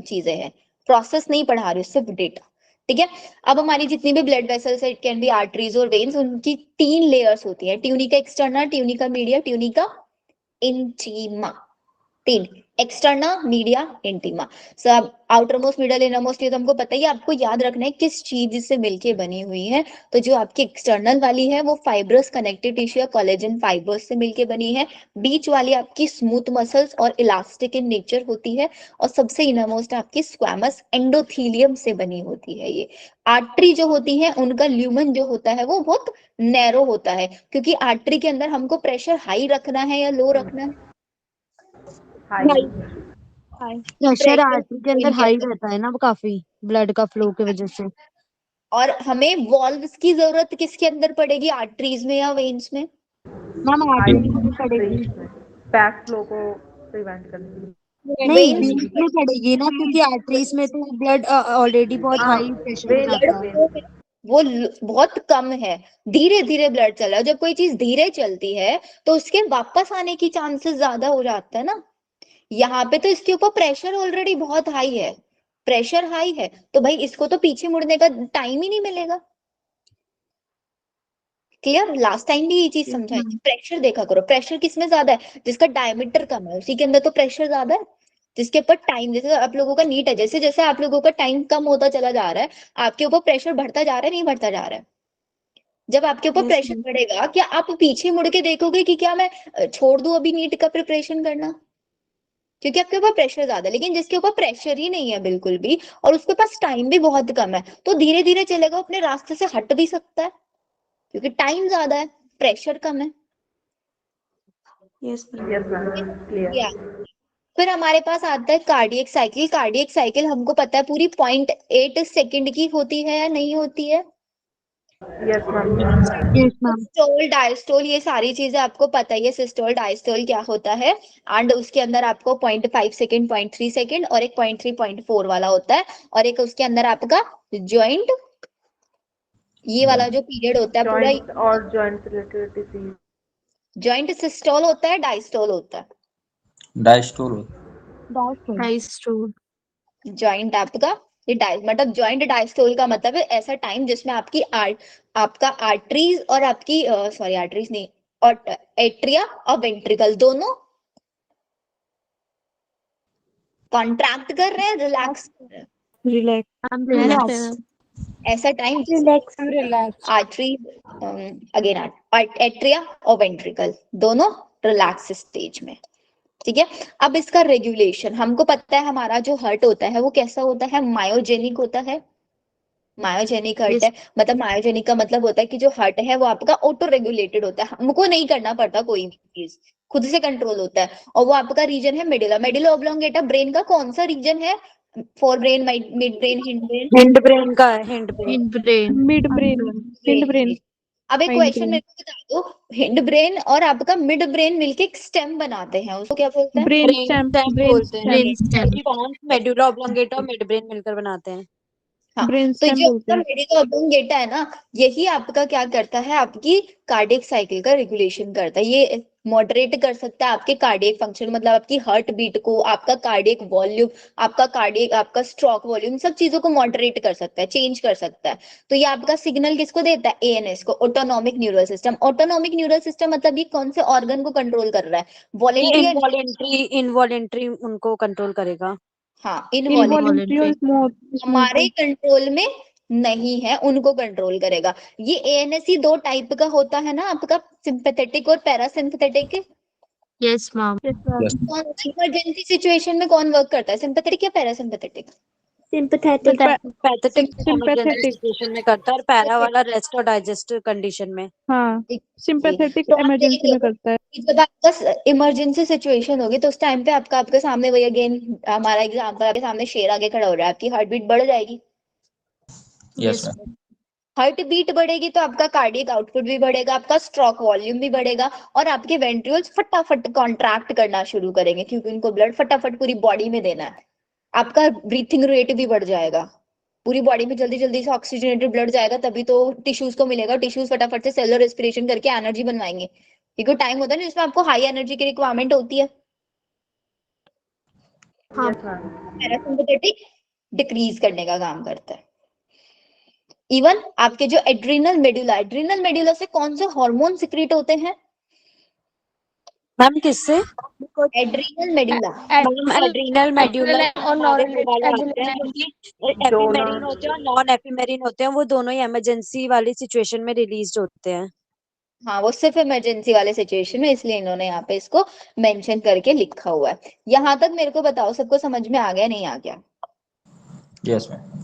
Speaker 1: चीजें हैं, प्रोसेस नहीं पढ़ा रही, सिर्फ डेटा, ठीक है। अब हमारी जितनी भी ब्लड वेसल्स है, इट कैन बी आर्टरीज और वेन्स, उनकी 3 लेयर्स होती है, tunica externa, tunica media, tunica intima. 3, externa, media, intima. सब outermost, middle, innermost, ये तो हमको पता ही है। आपको याद रखना है किस चीज से मिलके बनी हुई है। तो जो आपकी एक्सटर्नल वाली है वो फाइब्रस कनेक्टिव टिश्यू या कोलेजन फाइबर्स से मिलके बनी है। बीच वाली आपकी स्मूथ मसल्स और इलास्टिक इन नेचर होती है, और सबसे इनर मोस्ट आपकी स्क्वैमस एंडोथीलियम से बनी होती है। ये आर्टरी जो होती है, उनका ल्यूमन जो होता है वो बहुत नैरो होता है, क्योंकि आर्टरी के अंदर हमको प्रेशर हाई रखना है या लो रखना है,
Speaker 8: प्रेशर आर्टरी के अंदर हाई रहता है ना, वो काफी ब्लड का फ्लो की वजह से।
Speaker 1: और हमें वॉल्व्स की जरूरत किसके अंदर पड़ेगी, आर्टरीज में या वेन्स में?
Speaker 8: मैम आर्टरी में पड़ेगी।
Speaker 2: बैक फ्लो को प्रिवेंट करती है।
Speaker 8: नहीं
Speaker 1: वेन्स
Speaker 8: वेन्स में पड़ेगी ना, क्योंकि आर्टरीज में तो ब्लड ऑलरेडी बहुत
Speaker 1: हाँ,
Speaker 8: हाई प्रेशर में
Speaker 1: ब्लड
Speaker 8: जाता है।
Speaker 1: वो बहुत कम है, धीरे धीरे ब्लड चल रहा है। जब कोई चीज धीरे चलती है तो उसके वापस आने की चांसेस ज्यादा हो जाता है ना। यहाँ पे तो इसके ऊपर प्रेशर ऑलरेडी बहुत हाई है, प्रेशर हाई है, तो भाई इसको तो पीछे मुड़ने का टाइम ही नहीं मिलेगा। क्लियर? लास्ट टाइम भी ये चीज समझाई थी, प्रेशर देखा करो, प्रेशर किसमें ज्यादा है, जिसका डायमीटर कम है उसी के अंदर तो प्रेशर ज्यादा है। जिसके ऊपर टाइम, जैसे आप लोगों का नीट है, जैसे जैसे आप लोगों का टाइम कम होता चला जा रहा है, आपके ऊपर प्रेशर बढ़ता जा रहा है, नहीं बढ़ता जा रहा है? जब आपके ऊपर प्रेशर बढ़ेगा, क्या आप पीछे मुड़ के देखोगे कि क्या मैं छोड़ दूं अभी नीट का प्रिपरेशन करना? क्योंकि आपके ऊपर प्रेशर ज्यादा है। लेकिन जिसके ऊपर प्रेशर ही नहीं है बिल्कुल भी, और उसके पास टाइम भी बहुत कम है, तो धीरे धीरे चलेगा, अपने रास्ते से हट भी सकता है, क्योंकि टाइम ज्यादा है, प्रेशर कम है।
Speaker 2: Yes ma'am, clear.
Speaker 1: या फिर हमारे पास आता है कार्डियक साइकिल। कार्डियक साइकिल हमको पता है पूरी 0.8 सेकंड की होती है या नहीं होती है?
Speaker 2: Yes ma'am.
Speaker 8: Yes ma'am.
Speaker 1: Systole diastole ये सारी चीजें आपको पता ही है, सिस्टोल डायस्टोल क्या होता है। एंड उसके अंदर आपको 0.5 सेकंड, 0.3 सेकंड और एक 0.3, 0.4 वाला होता है। और एक उसके अंदर आपका जॉइंट, ये वाला जो पीरियड होता है पूरा,
Speaker 2: जॉइंट और joint related disease.
Speaker 1: Joint systole होता है, डायस्टोल होता है?
Speaker 5: डायस्टोल।
Speaker 3: डायस्टोल।
Speaker 1: जॉइंट आपका, ये मतलब जॉइंट डायस्टोल का मतलब है ऐसा टाइम जिसमें आपकी आपका आर्टरीज और आपकी सॉरी आर्टरीज नहीं, और एट्रिया और वेंट्रिकल दोनों कॉन्ट्रैक्ट कर रहे हैं, रिलैक्स कर रहे हैं।
Speaker 6: रिलैक्स।
Speaker 3: हम रिलैक्स है।
Speaker 1: ऐसा time
Speaker 8: relax relax.
Speaker 1: Arteries, again atria और वेंट्रिकल दोनों रिलैक्स स्टेज में। ठीक है। अब इसका रेगुलेशन हमको पता है, हमारा जो हार्ट होता है वो कैसा होता है, मायोजेनिक होता है। मायोजेनिक हार्ट है, मतलब मायोजेनिक का मतलब होता है कि जो हार्ट है वो आपका ऑटो रेगुलेटेड होता है, हमको नहीं करना पड़ता कोई भी चीज, खुद से कंट्रोल होता है। और वो आपका रीजन है मेडुला, मेडुला ऑब्लोंगेटा। ब्रेन का कौन सा रीजन है? Fore brain, mid brain, hind brain?
Speaker 8: Hind brain का है, hind brain.
Speaker 3: In brain.
Speaker 6: Mid brain, hind brain,
Speaker 1: अब एक
Speaker 6: हाइंड
Speaker 1: क्वेश्चन
Speaker 6: ब्रेन,
Speaker 1: मेरे को बता दो, हिंड ब्रेन और आपका मिड ब्रेन मिलके एक स्टेम बनाते हैं, उसको क्या बोलते हैं?
Speaker 6: Brain
Speaker 8: brain
Speaker 6: stem,
Speaker 8: stem
Speaker 6: brain
Speaker 8: बोलते हैं।
Speaker 6: Stem,
Speaker 3: brain stem.
Speaker 8: Medulla oblongata और मिड ब्रेन मिलकर बनाते हैं।
Speaker 1: हाँ,
Speaker 6: ब्रेन
Speaker 1: तो
Speaker 6: स्टेम
Speaker 1: जो
Speaker 6: बोलते
Speaker 1: आपका
Speaker 6: हैं।
Speaker 1: मेडिकल ऑब्लोंगेटा है ना, यही आपका क्या करता है, आपकी कार्डियक साइकिल का रेगुलेशन करता है। ये मॉडरेट कर सकता है आपके कार्डियक फंक्शन, मतलब आपकी हार्ट बीट को, आपका कार्डियक वॉल्यूम, आपका कार्डियक, आपका स्ट्रोक वॉल्यूम, सब चीजों को मॉडरेट कर सकता है, चेंज कर सकता है। तो ये आपका सिग्नल किसको देता है? एएनएस को, autonomic neural system. Autonomic neural system मतलब ये कौन से ऑर्गन को कंट्रोल कर रहा है,
Speaker 8: ये
Speaker 1: वॉलेंट्री?
Speaker 8: इनवॉलेंट्री उनको कंट्रोल करेगा।
Speaker 1: हाँ, इनवॉलेंट्री
Speaker 6: इनवॉलेंट्री और
Speaker 1: हमारे
Speaker 6: स्मूथ।
Speaker 1: कंट्रोल में नहीं है, उनको कंट्रोल करेगा। ये एएनएस दो टाइप का होता है ना आपका, सिंपैथेटिक और पैरासिम्पैथेटिक।
Speaker 3: Yes ma'am.
Speaker 5: यस।
Speaker 1: कौन सा इमरजेंसी सिचुएशन में कौन वर्क करता है, सिंपैथेटिक या parasympathetic?
Speaker 3: Sympathetic.
Speaker 8: Pathetic emergency
Speaker 6: sympathetic,
Speaker 8: situation में करता है, और पैरा वाला रेस्ट और डाइजेस्ट कंडीशन में।
Speaker 6: हाँ सिंपैथेटिक
Speaker 1: तो आप
Speaker 6: इमरजेंसी में
Speaker 1: देखेंगे
Speaker 6: करता है।
Speaker 1: कि जब आपका इमरजेंसी सिचुएशन होगी तो उस टाइम पे आपका, आपके सामने वही अगेन हमारा एग्जांपल, आपके सामने शेर आगे खड़ा हो रहा है, आपकी हार्ट बीट बढ़ जाएगी।
Speaker 5: Yes
Speaker 3: yes.
Speaker 5: Ma'am.
Speaker 1: Heart beat बढ़ेगी तो आपका कार्डियक आउटपुट भी बढ़ेगा, आपका स्ट्रोक वॉल्यूम भी बढ़ेगा, और आपके वेंट्रिकल्स फटाफट कॉन्ट्रैक्ट करना शुरू करेंगे, क्योंकि उनको ब्लड फटाफट पूरी बॉडी में देना है। आपका ब्रीथिंग रेट भी बढ़ जाएगा, पूरी बॉडी में जल्दी जल्दी से ऑक्सीजनेटेड ब्लड जाएगा, तभी तो टिश्यूज को मिलेगा, टिश्यूज फटाफट से सेलुलर रेस्पिरेशन करके एनर्जी बनवाएंगे, क्योंकि टाइम होता है ना जिसमें आपको हाई एनर्जी की रिक्वायरमेंट होती है।
Speaker 3: हाँ।
Speaker 2: Yes ma'am.
Speaker 1: पैरासिम्पैथेटिक डिक्रीज करने का काम करता है। इवन आपके जो एड्रीनल मेडुला, एड्रीनल मेडुला से कौन से हार्मोन सिक्रीट होते हैं?
Speaker 8: मैम किससे?
Speaker 1: Adrenal medulla.
Speaker 8: Ma'am adrenal medullary
Speaker 7: और
Speaker 8: हमारे वो वाले आते हैं,
Speaker 7: नॉन
Speaker 8: क्योंकि एपिमेरिन होते हैं और नॉन एपिमेरिन होते हैं, वो दोनों ही इमरजेंसी वाली सिचुएशन में रिलीज होते हैं।
Speaker 1: हाँ, वो सिर्फ इमरजेंसी वाले सिचुएशन में, इसलिए इन्होंने यहाँ पे इसको मेंशन करके लिखा हुआ है। यहाँ तक मेरे को बताओ, सबको समझ में आ गया नहीं आ गया?
Speaker 5: Yes ma'am.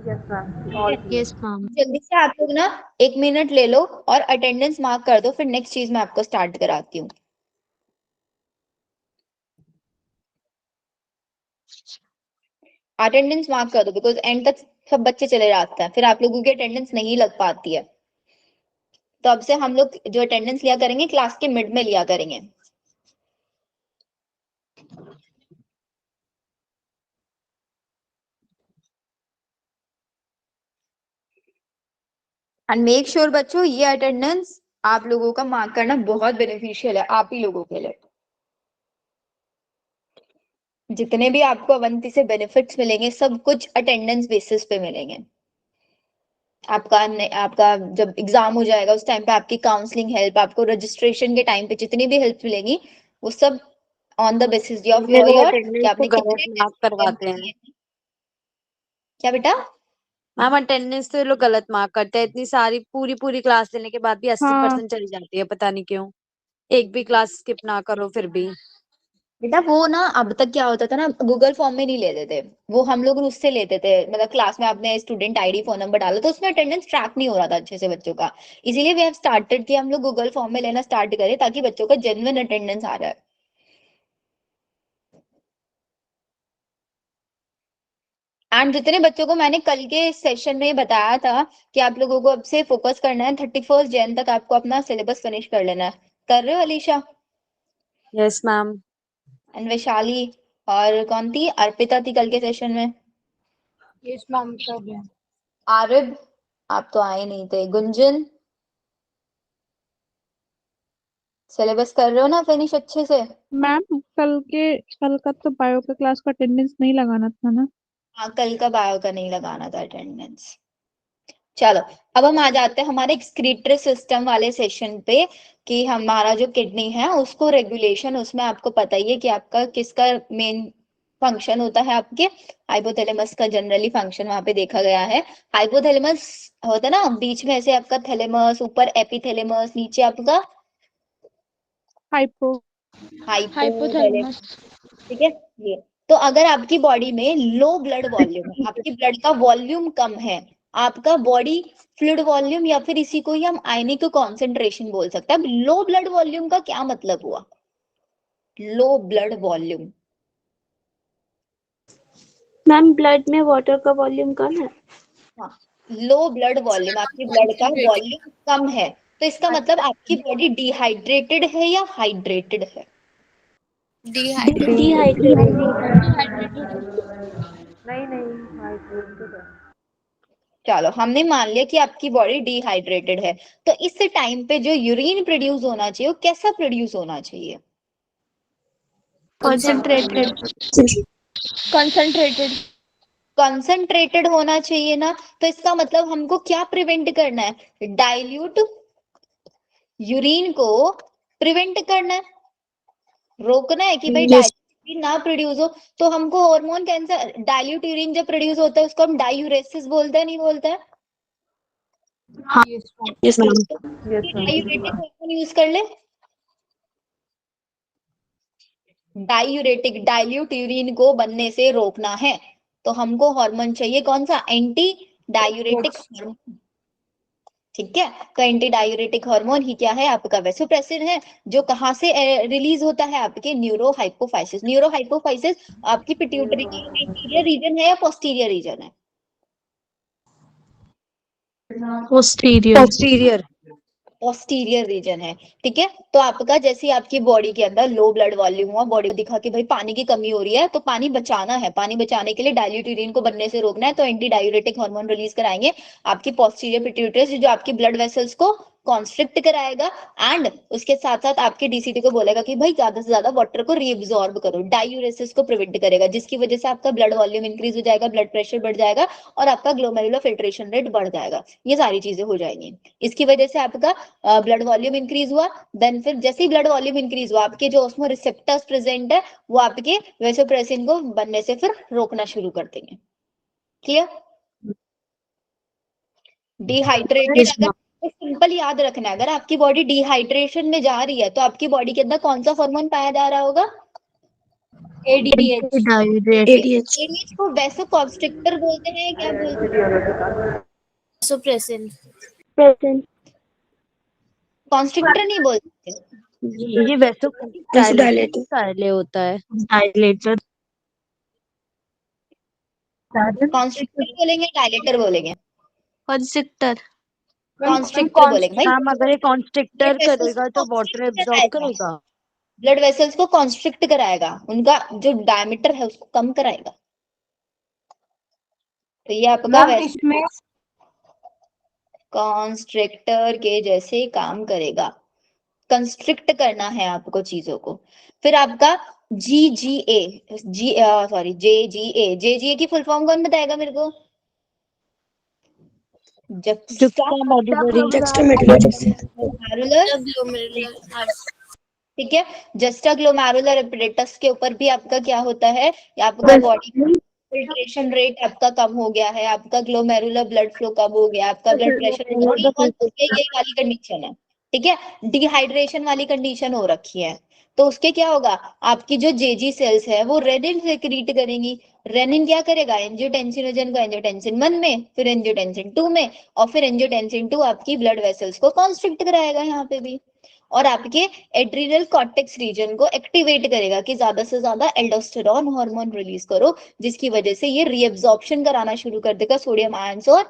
Speaker 2: Yes ma'am.
Speaker 3: Yes ma'am.
Speaker 1: जल्दी से आप लोग ना 1 मिनट ले लो और अटेंडेंस मार्क कर दो, फिर नेक्स्ट चीज मैं आपको स्टार्ट कराती हूँ। अटेंडेंस मार्क कर दो, बिकॉज एंड तक सब बच्चे चले जाते हैं, फिर आप लोगों की अटेंडेंस नहीं लग पाती है। तो अब से हम लोग जो अटेंडेंस लिया करेंगे क्लास के मिड में लिया करेंगे। एंड मेक श्योर बच्चों ये अटेंडेंस आप लोगों का मार्क करना बहुत बेनिफिशियल है आप ही लोगों के लिए। जितने भी आपको अवंती से बेनिफिट्स मिलेंगे सब कुछ अटेंडेंस बेसिस पे मिलेंगे। आपका जब एग्जाम हो जाएगा उस टाइम पे आपकी काउंसलिंग हेल्प, आपको रजिस्ट्रेशन के टाइम पे जितनी भी हेल्प मिलेगी वो सब ऑन द बेसिस ऑफ
Speaker 8: ये लोग
Speaker 1: योर कि
Speaker 8: अटेंडेंस को
Speaker 1: आपने
Speaker 8: गलत
Speaker 1: कितने
Speaker 8: मार्क
Speaker 1: टेस्ट
Speaker 8: करवाते
Speaker 1: अटेम्प्ट
Speaker 8: हैं।
Speaker 1: किए हैं। क्या बेटा?
Speaker 8: मैम अटेंडेंस तो ये लोग गलत मार्क करते हैं, इतनी सारी पूरी पूरी क्लास लेने के बाद भी 80% चली जाती है, पता नहीं क्यों। एक भी क्लास स्किप ना करो फिर भी।
Speaker 1: बेटा वो ना अब तक क्या होता था ना, गूगल फॉर्म में नहीं लेते थे वो, हम लोग उससे लेते थे, मतलब क्लास में आपने स्टूडेंट आईडी फोन नंबर डाला तो उसमें अटेंडेंस ट्रैक नहीं हो रहा था अच्छे से बच्चों का। इसीलिए वी हैव स्टार्टेड कि हम लोग गूगल फॉर्म में लेना स्टार्ट करें ताकि बच्चों का जेन्युइन अटेंडेंस आ जाए। एंड जितने बच्चों को मैंने कल के सेशन में बताया था कि आप लोगों को अब से फोकस करना है, 31 जैन तक आपको अपना सिलेबस फिनिश कर लेना है। कर रहे हो Alisha
Speaker 8: yes ma'am.
Speaker 1: And Vaishali और कौन थी, अर्पिता थी कल के सेशन में।
Speaker 3: यस मैम कर रहे हैं।
Speaker 1: आरिब आप तो आए नहीं थे। गुंजन सिलेबस कर रहे हो ना फिनिश अच्छे से?
Speaker 6: मैम कल का तो बायो का क्लास का अटेंडेंस नहीं लगाना था ना।
Speaker 1: हाँ कल का बायो का नहीं लगाना था अटेंडेंस। चलो अब हम आ जाते हैं हमारे एक्सक्रीटरी सिस्टम वाले सेशन पे कि हमारा जो किडनी है उसको रेगुलेशन, उसमें आपको पता ही है कि आपका किसका मेन फंक्शन होता है, आपके हाइपोथैलेमस का जनरली फंक्शन वहां पे देखा गया है। हाइपोथैलेमस होता है ना बीच में ऐसे आपका थैलेमस, ऊपर एपिथैलेमस, नीचे आपका
Speaker 6: हाइपो
Speaker 1: हाइपोथैलेमस। ठीक है ये। तो अगर आपकी बॉडी में लो ब्लड वॉल्यूम है, आपकी ब्लड का वॉल्यूम कम है, आपका बॉडी फ्लूइड वॉल्यूम या फिर इसी को ही हम आयनिक कॉन्सेंट्रेशन बोल सकते हैं। अब लो ब्लड वॉल्यूम का क्या मतलब हुआ? Low blood volume
Speaker 7: ma'am blood में वाटर का वॉल्यूम कम है।
Speaker 1: हाँ, लो ब्लड वॉल्यूम, आपकी ब्लड का वॉल्यूम कम है तो इसका मतलब आपकी बॉडी डिहाइड्रेटेड है या हाइड्रेटेड है?
Speaker 7: डिहाइड्रेटेड।
Speaker 1: चलो हमने मान लिया कि आपकी बॉडी डिहाइड्रेटेड है, तो इस टाइम पे जो यूरिन प्रोड्यूस होना चाहिए वो कैसा प्रोड्यूस होना चाहिए? कंसंट्रेटेड होना चाहिए ना। तो इसका मतलब हमको क्या प्रिवेंट करना है? डाइल्यूट यूरिन को प्रिवेंट करना है, रोकना है कि भाई डाइल्यूट ना प्रोड्यूस हो। तो हमको हार्मोन कैंसर, डाइल्यूट यूरिन जब प्रोड्यूस होता है उसको हम डायूरेसिस बोलते हैं, नहीं बोलते हैं?
Speaker 8: Yes ma'am.
Speaker 1: Diuretic hormone use कर ले, डायूरेटिक डाइल्यूट यूरिन को बनने से रोकना है तो हमको हार्मोन चाहिए कौन सा? Anti diuretic hormone. ठीक है, तो एंटी डायूरेटिक हार्मोन ही क्या है? आपका वैसोप्रेसिन है, जो कहाँ से रिलीज होता है? आपके न्यूरो हाइपोफाइसिस। न्यूरो हाइपोफाइसिस आपकी पिट्यूटरी का एंटीरियर रीजन है या पोस्टीरियर रीजन है?
Speaker 8: पोस्टीरियर।
Speaker 1: पोस्टीरियर रीजन है। ठीक है, तो आपका जैसे आपकी बॉडी के अंदर लो ब्लड वॉल्यूम हुआ, बॉडी को दिखा कि भाई पानी की कमी हो रही है तो पानी बचाना है, पानी बचाने के लिए डाइल्यूट यूरिन को बनने से रोकना है तो एंटी डायूरेटिक हार्मोन रिलीज कराएंगे आपकी पोस्टीरियर पिट्यूटरी, जो आपकी ब्लड वेसल्स को कॉन्स्ट्रिक्ट कराएगा एंड उसके साथ साथ आपके डीसीटी को बोलेगा कि भाई ज्यादा से ज्यादा वाटर को रीअब्सॉर्ब करो, डायूरेसिस को प्रिवेंट करेगा, जिसकी वजह से आपका ब्लड वॉल्यूम इंक्रीज हो जाएगा, ब्लड प्रेशर बढ़ जाएगा और आपका ग्लोमेरुलर फिल्ट्रेशन रेट बढ़ जाएगा। ये सारी चीजें हो जाएंगी, इसकी वजह से आपका ब्लड वॉल्यूम इंक्रीज हुआ। देन फिर जैसे ही ब्लड वॉल्यूम इंक्रीज हुआ आपके जो ऑस्मो रिसेप्टर्स प्रेजेंट है वो आपके वेसोप्रेसिन को बनने से फिर रोकना शुरू कर देंगे। क्लियर? डिहाइड्रेटेड अगर सिंपल याद रखना है, अगर आपकी बॉडी डिहाइड्रेशन में जा रही है तो आपकी बॉडी के अंदर कौन सा हार्मोन पाया जा रहा होगा? एडीएच को वैसोकॉन्स्ट्रिक्टर बोलते हैं, क्या बोलते हैं? कॉन्स्ट्रिक्टर नहीं बोलते,
Speaker 8: ये वैसोडाइलेटर पहले होता है। डायलेटर।
Speaker 1: कॉन्स्ट्रिक्टर बोलेंगे डायलेटर बोलेंगे?
Speaker 3: कंस्ट्रक्टर।
Speaker 1: कॉन्स्ट्रिक्टर बोलेंगे भाई।
Speaker 8: मैम अगर ये कॉन्स्ट्रिक्टर
Speaker 1: ब्लड वेसल्स
Speaker 8: करेगा
Speaker 1: को
Speaker 8: तो वाटर
Speaker 1: कॉन्स्ट्रिक्ट
Speaker 8: एब्जॉर्ब
Speaker 1: कराएगा,
Speaker 8: करेगा।
Speaker 1: ब्लड वेसल्स को कॉन्स्ट्रिक्ट कराएगा, उनका जो डायमीटर है उसको कम कराएगा। तो ये आपका कॉन्स्ट्रिक्टर के जैसे काम करेगा। कंस्ट्रिक्ट करना है आपको चीजों को। फिर आपका JGA की फुल फॉर्म कौन बताएगा मेरे को? ठीक है, जस्टा ग्लोमेरुलर एपरेटस के ऊपर भी आपका क्या होता है, या आपका बॉडी फिल्ट्रेशन रेट आपका कम हो गया है, आपका ग्लोमेरुलर ब्लड फ्लो कम हो गया, आपका ब्लड प्रेशर ये वाली कंडीशन है। ठीक है, डिहाइड्रेशन वाली कंडीशन हो रखी है, तो उसके क्या होगा, आपकी जो जेजी सेल्स है वो रेनिन सेक्रीट करेंगी। रेनिन क्या करेगा, एंजियोटेंसिनोजन को एंजियोटेंसिन 1 में, फिर एंजियोटेंसिन 2 में, और फिर एंजियोटेंसिन 2 आपकी ब्लड वेसल्स को कॉन्स्ट्रिक्ट कराएगा यहाँ पे भी, और आपके एड्रिनल कॉर्टेक्स रीजन को एक्टिवेट करेगा कि ज्यादा से ज्यादा एल्डोस्टेरॉन हार्मोन रिलीज करो, जिसकी वजह से ये रीअब्जॉर्प्शन कराना शुरू कर देगा सोडियम आयंस और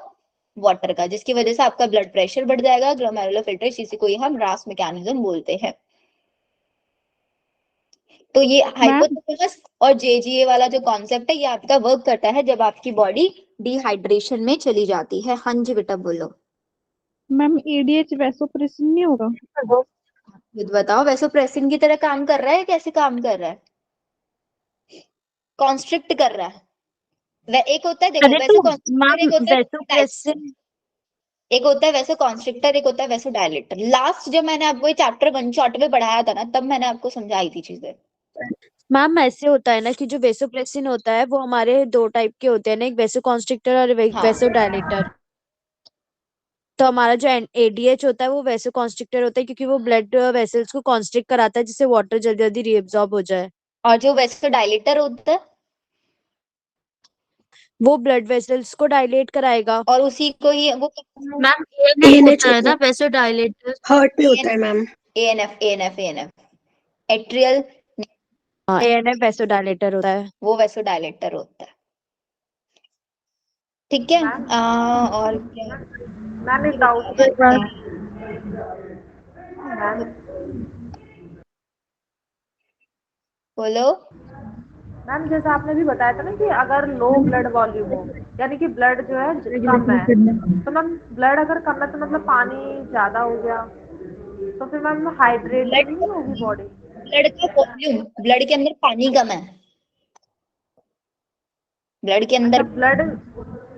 Speaker 1: वाटर का, जिसकी वजह से आपका ब्लड प्रेशर बढ़ जाएगा, ग्लोमेरुलर फिल्ट्रेशन, इसी को ही हम रास मैकेनिज्म बोलते हैं। तो ये हाइपोथैलेमस और जेजीए वाला जो कॉन्सेप्ट है, ये आपका वर्क करता है जब आपकी बॉडी डिहाइड्रेशन में चली जाती है। हाँ जी बेटा बोलो।
Speaker 6: मैम एडीएच वैसोप्रेसिन नहीं होगा?
Speaker 1: खुद बताओ, वैसोप्रेसिन की तरह काम कर रहा है, कैसे काम कर रहा है? कॉन्स्ट्रिक्ट कर रहा है। एक होता है, देखो एक होता है वैसे कॉन्स्ट्रिक्टर, एक होता है वैसे डायलेटर। लास्ट जब मैंने आपको ये चैप्टर 1 शॉर्ट में पढ़ाया था ना, तब मैंने आपको समझाई थी चीजें।
Speaker 8: मैम ऐसे होता है ना कि जो वेसोप्रेसिन होता है वो हमारे 2 टाइप के होते हैं ना, एक वेसोकॉन्स्ट्रिक्टर और वेसोडायलेटर। तो हमारा जो एडीएच होता है वो वेसोकॉन्स्ट्रिक्टर होता है, क्योंकि वो ब्लड वेसल्स को कॉन्स्ट्रिक्ट कराता है जिससे वाटर जल्दी जल्दी रीअब्सॉर्ब हो जाए।
Speaker 1: और जो वेसोडायलेटर होता है
Speaker 8: वो ब्लड वेसल्स को डायलेट कराएगा।
Speaker 1: और उसी को ही वो
Speaker 3: मैम एएनएफ होता है ना वैसोडायलेटर,
Speaker 9: हार्ट में होता है मैम।
Speaker 1: एएनएफ एट्रियल,
Speaker 8: एएनएफ वैसोडायलेटर होता है,
Speaker 1: वो वैसोडायलेटर होता है। ठीक है, और क्या
Speaker 2: मैम एक डाउट
Speaker 1: बोलो।
Speaker 2: मैम, जैसे आपने भी बताया था ना कि अगर लो ब्लड वॉल्यूम हो, यानी कि ब्लड जो है कम है, तो मैम ब्लड अगर कम है तो मतलब पानी ज्यादा हो गया, तो फिर मैम हाइड्रेटेड नहीं होगी बॉडी?
Speaker 1: ब्लड का वॉल्यूम, ब्लड के अंदर पानी कम है, ब्लड के अंदर
Speaker 2: ब्लड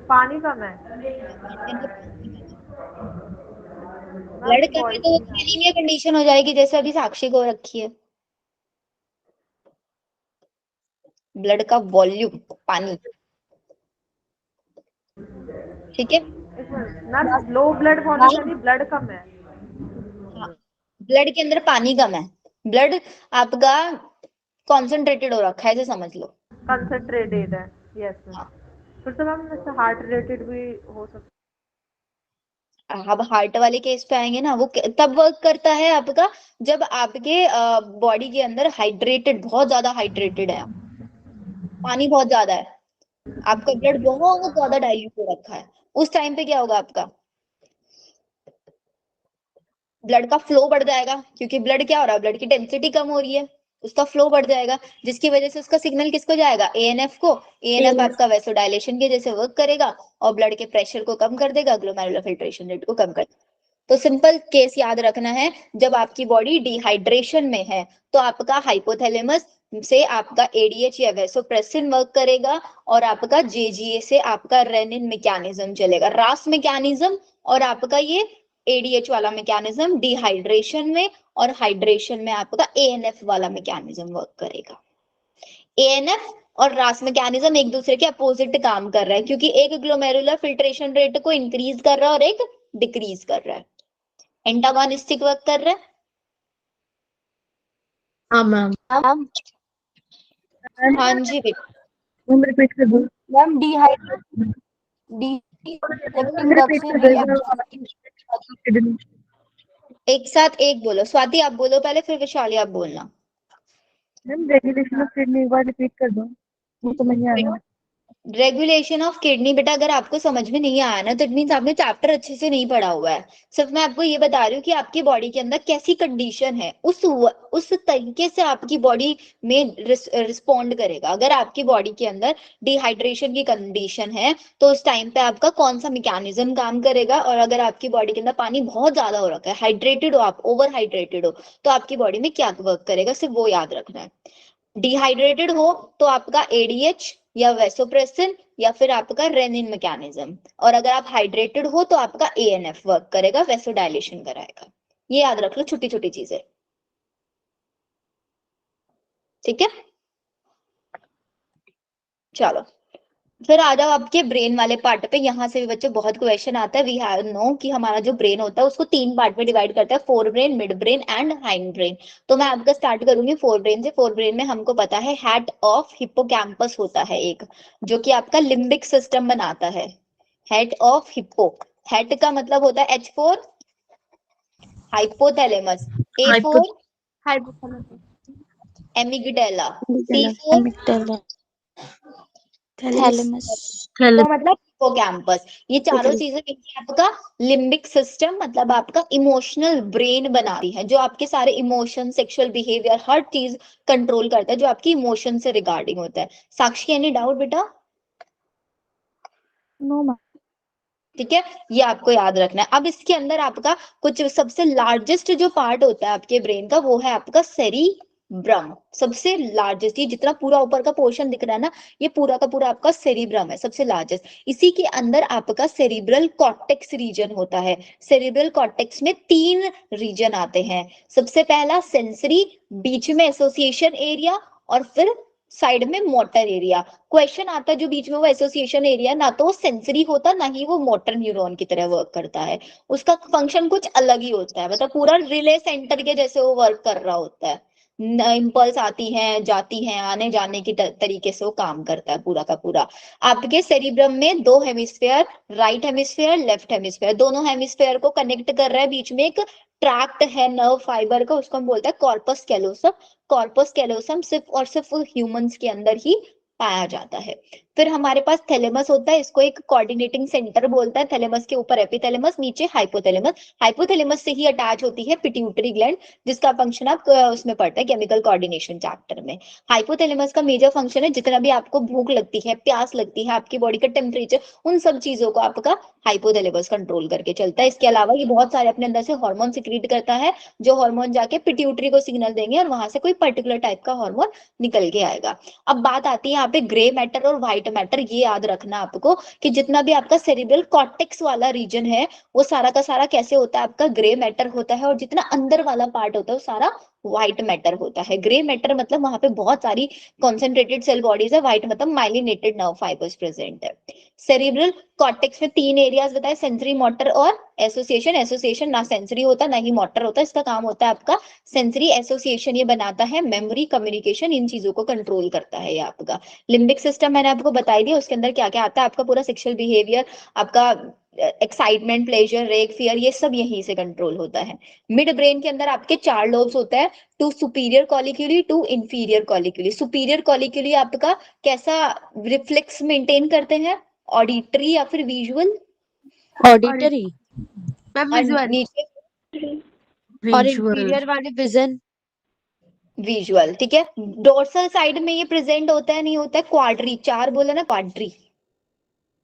Speaker 2: पानी कम है,
Speaker 1: ब्लड कम है तो एनीमिया कंडीशन हो जाएगी, जैसे अभी साक्षी को रखी है। ब्लड का वॉल्यूम पानी, ठीक है।
Speaker 2: मैम लो ब्लड वॉल्यूम यानी ब्लड कम है,
Speaker 1: ब्लड के अंदर पानी कम है, ब्लड आपका कॉन्सेंट्रेटेड हो रखा है, ऐसे समझ लो।
Speaker 2: कंसंट्रेटेड है, यस मैम। फिर तो मैम हार्ट रिलेटेड भी हो सकता है।
Speaker 1: अब हार्ट वाले केस पे आएंगे ना, वो तब वर्क करता है आपका जब आपके बॉडी के अंदर बहुत ज्यादा हाइड्रेटेड है, पानी बहुत ज्यादा है, आपका ब्लड बहुत ज्यादा डाइल्यूट हो रखा है, उस टाइम पे क्या होगा, आपका ब्लड का फ्लो बढ़ जाएगा, क्योंकि ब्लड क्या हो रहा है, ब्लड की डेंसिटी कम हो रही है, उसका फ्लो बढ़ जाएगा, जिसकी वजह से उसका सिग्नल किसको जाएगा, एएनएफ को। एएनएफ आपका वैसोडायलेशन के जैसे वर्क करेगा और ब्लड के प्रेशर को कम कर देगा, ग्लोमेरुलर फिल्ट्रेशन रेट को कम कर देगा। तो सिंपल केस याद रखना है, जब आपकी बॉडी डिहाइड्रेशन में है तो आपका हाइपोथैलेमस से आपका एडीएच या वैसोप्रेसिन वर्क करेगा, और आपका जेजीए से आपका रेनिन मैकेनिज्म चलेगा, रास मैकेनिज्म, और आपका ये एडीएच वाला मैकेनिज्म डिहाइड्रेशन में, और हाइड्रेशन में आपका एएनएफ वाला मैकेनिज्म वर्क करेगा। एएनएफ और रास मैकेनिज्म एक दूसरे के अपोजिट काम कर रहा है, क्योंकि एक ग्लोमेरुलर फिल्ट्रेशन रेट को इंक्रीज कर रहा है और एक डिक्रीज कर रहा है, एंटागोनिस्टिक वर्क कर रहा है।
Speaker 3: हाँ मैम।
Speaker 1: हाँ जी बेटा,
Speaker 9: मैम रिपीट कर दो।
Speaker 3: मैम
Speaker 1: एक साथ एक बोलो, स्वाति आप बोलो पहले, फिर विशाली आप बोलना।
Speaker 9: मैम रेगुलेशन ऑफ किडनी एक बार रिपीट कर दो, मुझे समझ नहीं आ रहा।
Speaker 1: रेगुलेशन ऑफ किडनी बेटा अगर आपको समझ में नहीं आया ना तो इट मीन्स आपने चैप्टर अच्छे से नहीं पढ़ा हुआ है। सिर्फ मैं आपको ये बता रही हूँ कि आपकी बॉडी के अंदर कैसी कंडीशन है, उस तरीके से आपकी बॉडी में रिस्पॉन्ड करेगा। अगर आपकी बॉडी के अंदर डिहाइड्रेशन की कंडीशन है तो उस टाइम पे आपका कौन सा मैकेनिज्म काम करेगा, और अगर आपकी बॉडी के अंदर पानी बहुत ज्यादा हो रखा है, हाइड्रेटेड हो आप, ओवर हाइड्रेटेड हो, तो आपकी बॉडी में क्या वर्क करेगा, सिर्फ वो याद रखना है। डिहाइड्रेटेड हो तो आपका एडीएच या वेसोप्रेसिन या फिर आपका रेनिन मैकेनिज्म, और अगर आप हाइड्रेटेड हो तो आपका एएनएफ वर्क करेगा, वेसोडाइलेशन कराएगा। ये याद रख लो, छोटी छोटी चीजें, ठीक है। चलो फिर आ जाओ आपके ब्रेन वाले पार्ट पे। यहाँ से भी बच्चों बहुत क्वेश्चन आता है। वी हैव नो कि हमारा जो ब्रेन होता है उसको 3 पार्ट में डिवाइड करता है, fore brain, mid brain and hind brain. तो मैं आपका स्टार्ट करूंगी फोर ब्रेन से। फोर ब्रेन में हमको पता है हेड ऑफ हिप्पोकैम्पस होता है एक, जो कि आपका लिम्बिक सिस्टम बनाता है। हेड ऑफ हिप्पो, हेड का मतलब होता है H4 hypothalamus, A4 amygdala, C4
Speaker 3: thalamus.
Speaker 1: तो मतलब हिप्पोकैम्पस। ये चारों चीजें मिलकर आपका लिम्बिक सिस्टम मतलब आपका इमोशनल ब्रेन बनाती है, जो आपके सारे इमोशन, सेक्सुअल बिहेवियर, हर चीज कंट्रोल करता है जो आपकी इमोशन से रिगार्डिंग होता है। साक्षी एनी डाउट बेटा?
Speaker 6: No ma'am.
Speaker 1: ठीक है, ये आपको याद रखना है। अब इसके अंदर आपका कुछ सबसे लार्जेस्ट जो पार्ट होता है आपके ब्रेन का, वो है आपका सेरिब्रम। सबसे लार्जेस्ट, ये जितना पूरा ऊपर का पोर्शन दिख रहा है ना, ये पूरा का पूरा आपका सेरिब्रम है, सबसे लार्जेस्ट। इसी के अंदर आपका सेरिब्रल कॉर्टेक्स रीजन होता है। सेरिब्रल कॉर्टेक्स में 3 रीजन आते हैं। सबसे पहला सेंसरी, बीच में एसोसिएशन एरिया, और फिर साइड में मोटर एरिया। क्वेश्चन आता है जो बीच में वो एसोसिएशन एरिया, ना तो वो सेंसरी होता, ना ही वो मोटर न्यूरॉन की तरह वर्क करता है। उसका फंक्शन कुछ अलग ही होता है, मतलब पूरा रिले सेंटर के जैसे वो वर्क कर रहा होता है। इम्पल्स आती हैं, जाती हैं, आने जाने की तरीके से वो काम करता है पूरा का पूरा। आपके सेरिब्रम में 2 hemisphere, right hemisphere, left hemisphere, दोनों हेमिस्फेयर को कनेक्ट कर रहा है। बीच में एक ट्रैक्ट है नर्व फाइबर का, उसको हम बोलते हैं कॉर्पस कैलोसम। कॉर्पस कैलोसम सिर्फ और सिर्फ ह्यूमंस के अंदर ही पाया जाता है। फिर हमारे पास थैलेमस होता है, इसको एक कोऑर्डिनेटिंग सेंटर बोलता है। थैलेमस के ऊपर एपिथैलेमस, नीचे हाइपोथैलेमस। हाइपोथैलेमस से ही अटैच होती है पिट्यूटरी ग्लैंड, जिसका फंक्शन आप उसमें पढ़ते हैं केमिकल कोऑर्डिनेशन चैप्टर में। हाइपोथैलेमस का मेजर फंक्शन है, जितना भी आपको भूख लगती है, प्यास लगती है, आपकी बॉडी का टेम्परेचर, उन सब चीजों को आपका हाइपोथैलेमस कंट्रोल करके चलता है। इसके अलावा ये बहुत सारे अपने अंदर से हार्मोन सिक्रीट करता है, जो हार्मोन जाके पिट्यूटरी को सिग्नल देंगे और वहां से कोई पर्टिकुलर टाइप का हार्मोन निकल के आएगा। अब बात आती है यहाँ पे ग्रे मैटर और व्हाइट मैटर। ये याद रखना आपको कि जितना भी आपका सेरिब्रल कॉर्टेक्स वाला रीजन है वो सारा का सारा कैसे होता है, आपका ग्रे मैटर होता है, और जितना अंदर वाला पार्ट होता है वो सारा व्हाइट मैटर होता है। ग्रे मैटर मतलब वहां पे बहुत सारी कॉन्सेंट्रेटेड सेल बॉडीज है, व्हाइट मतलब माइलिनेटेड नर्व फाइबर्स प्रेजेंट है। सेरिब्रल कॉर्टेक्स में 3 एरियाज बताए, सेंसरी, मोटर और एसोसिएशन। एसोसिएशन ना सेंसरी होता ना ही मोटर होता, इसका काम होता है आपका सेंसरी। एसोसिएशन ये बनाता है मेमोरी, कम्युनिकेशन, इन चीजों को कंट्रोल करता है ये आपका। लिम्बिक सिस्टम मैंने आपको बताई दिया, उसके अंदर क्या क्या आता है, आपका पूरा सेक्सुअल बिहेवियर, आपका एक्साइटमेंट, प्लेजर, रेग, फियर, ये सब यहीं से कंट्रोल होता है। मिड ब्रेन के अंदर आपके 4 लोब्स होते हैं, 2 सुपीरियर कॉलिक्यूली, 2 इंफीरियर कॉलिक्यूली। सुपीरियर कॉलिक्यूली आपका कैसा रिफ्लेक्स मेंटेन करते हैं, ऑडिटरी या फिर विजुअल?
Speaker 8: ऑडिटरी।
Speaker 1: नीचे
Speaker 8: और इंफीरियर वाले विजन।
Speaker 1: विजुअल, ठीक है। डोर्सल साइड में ये प्रेजेंट होता है, नहीं होता है? क्वाड्री, 4 बोला ना, क्वाड्री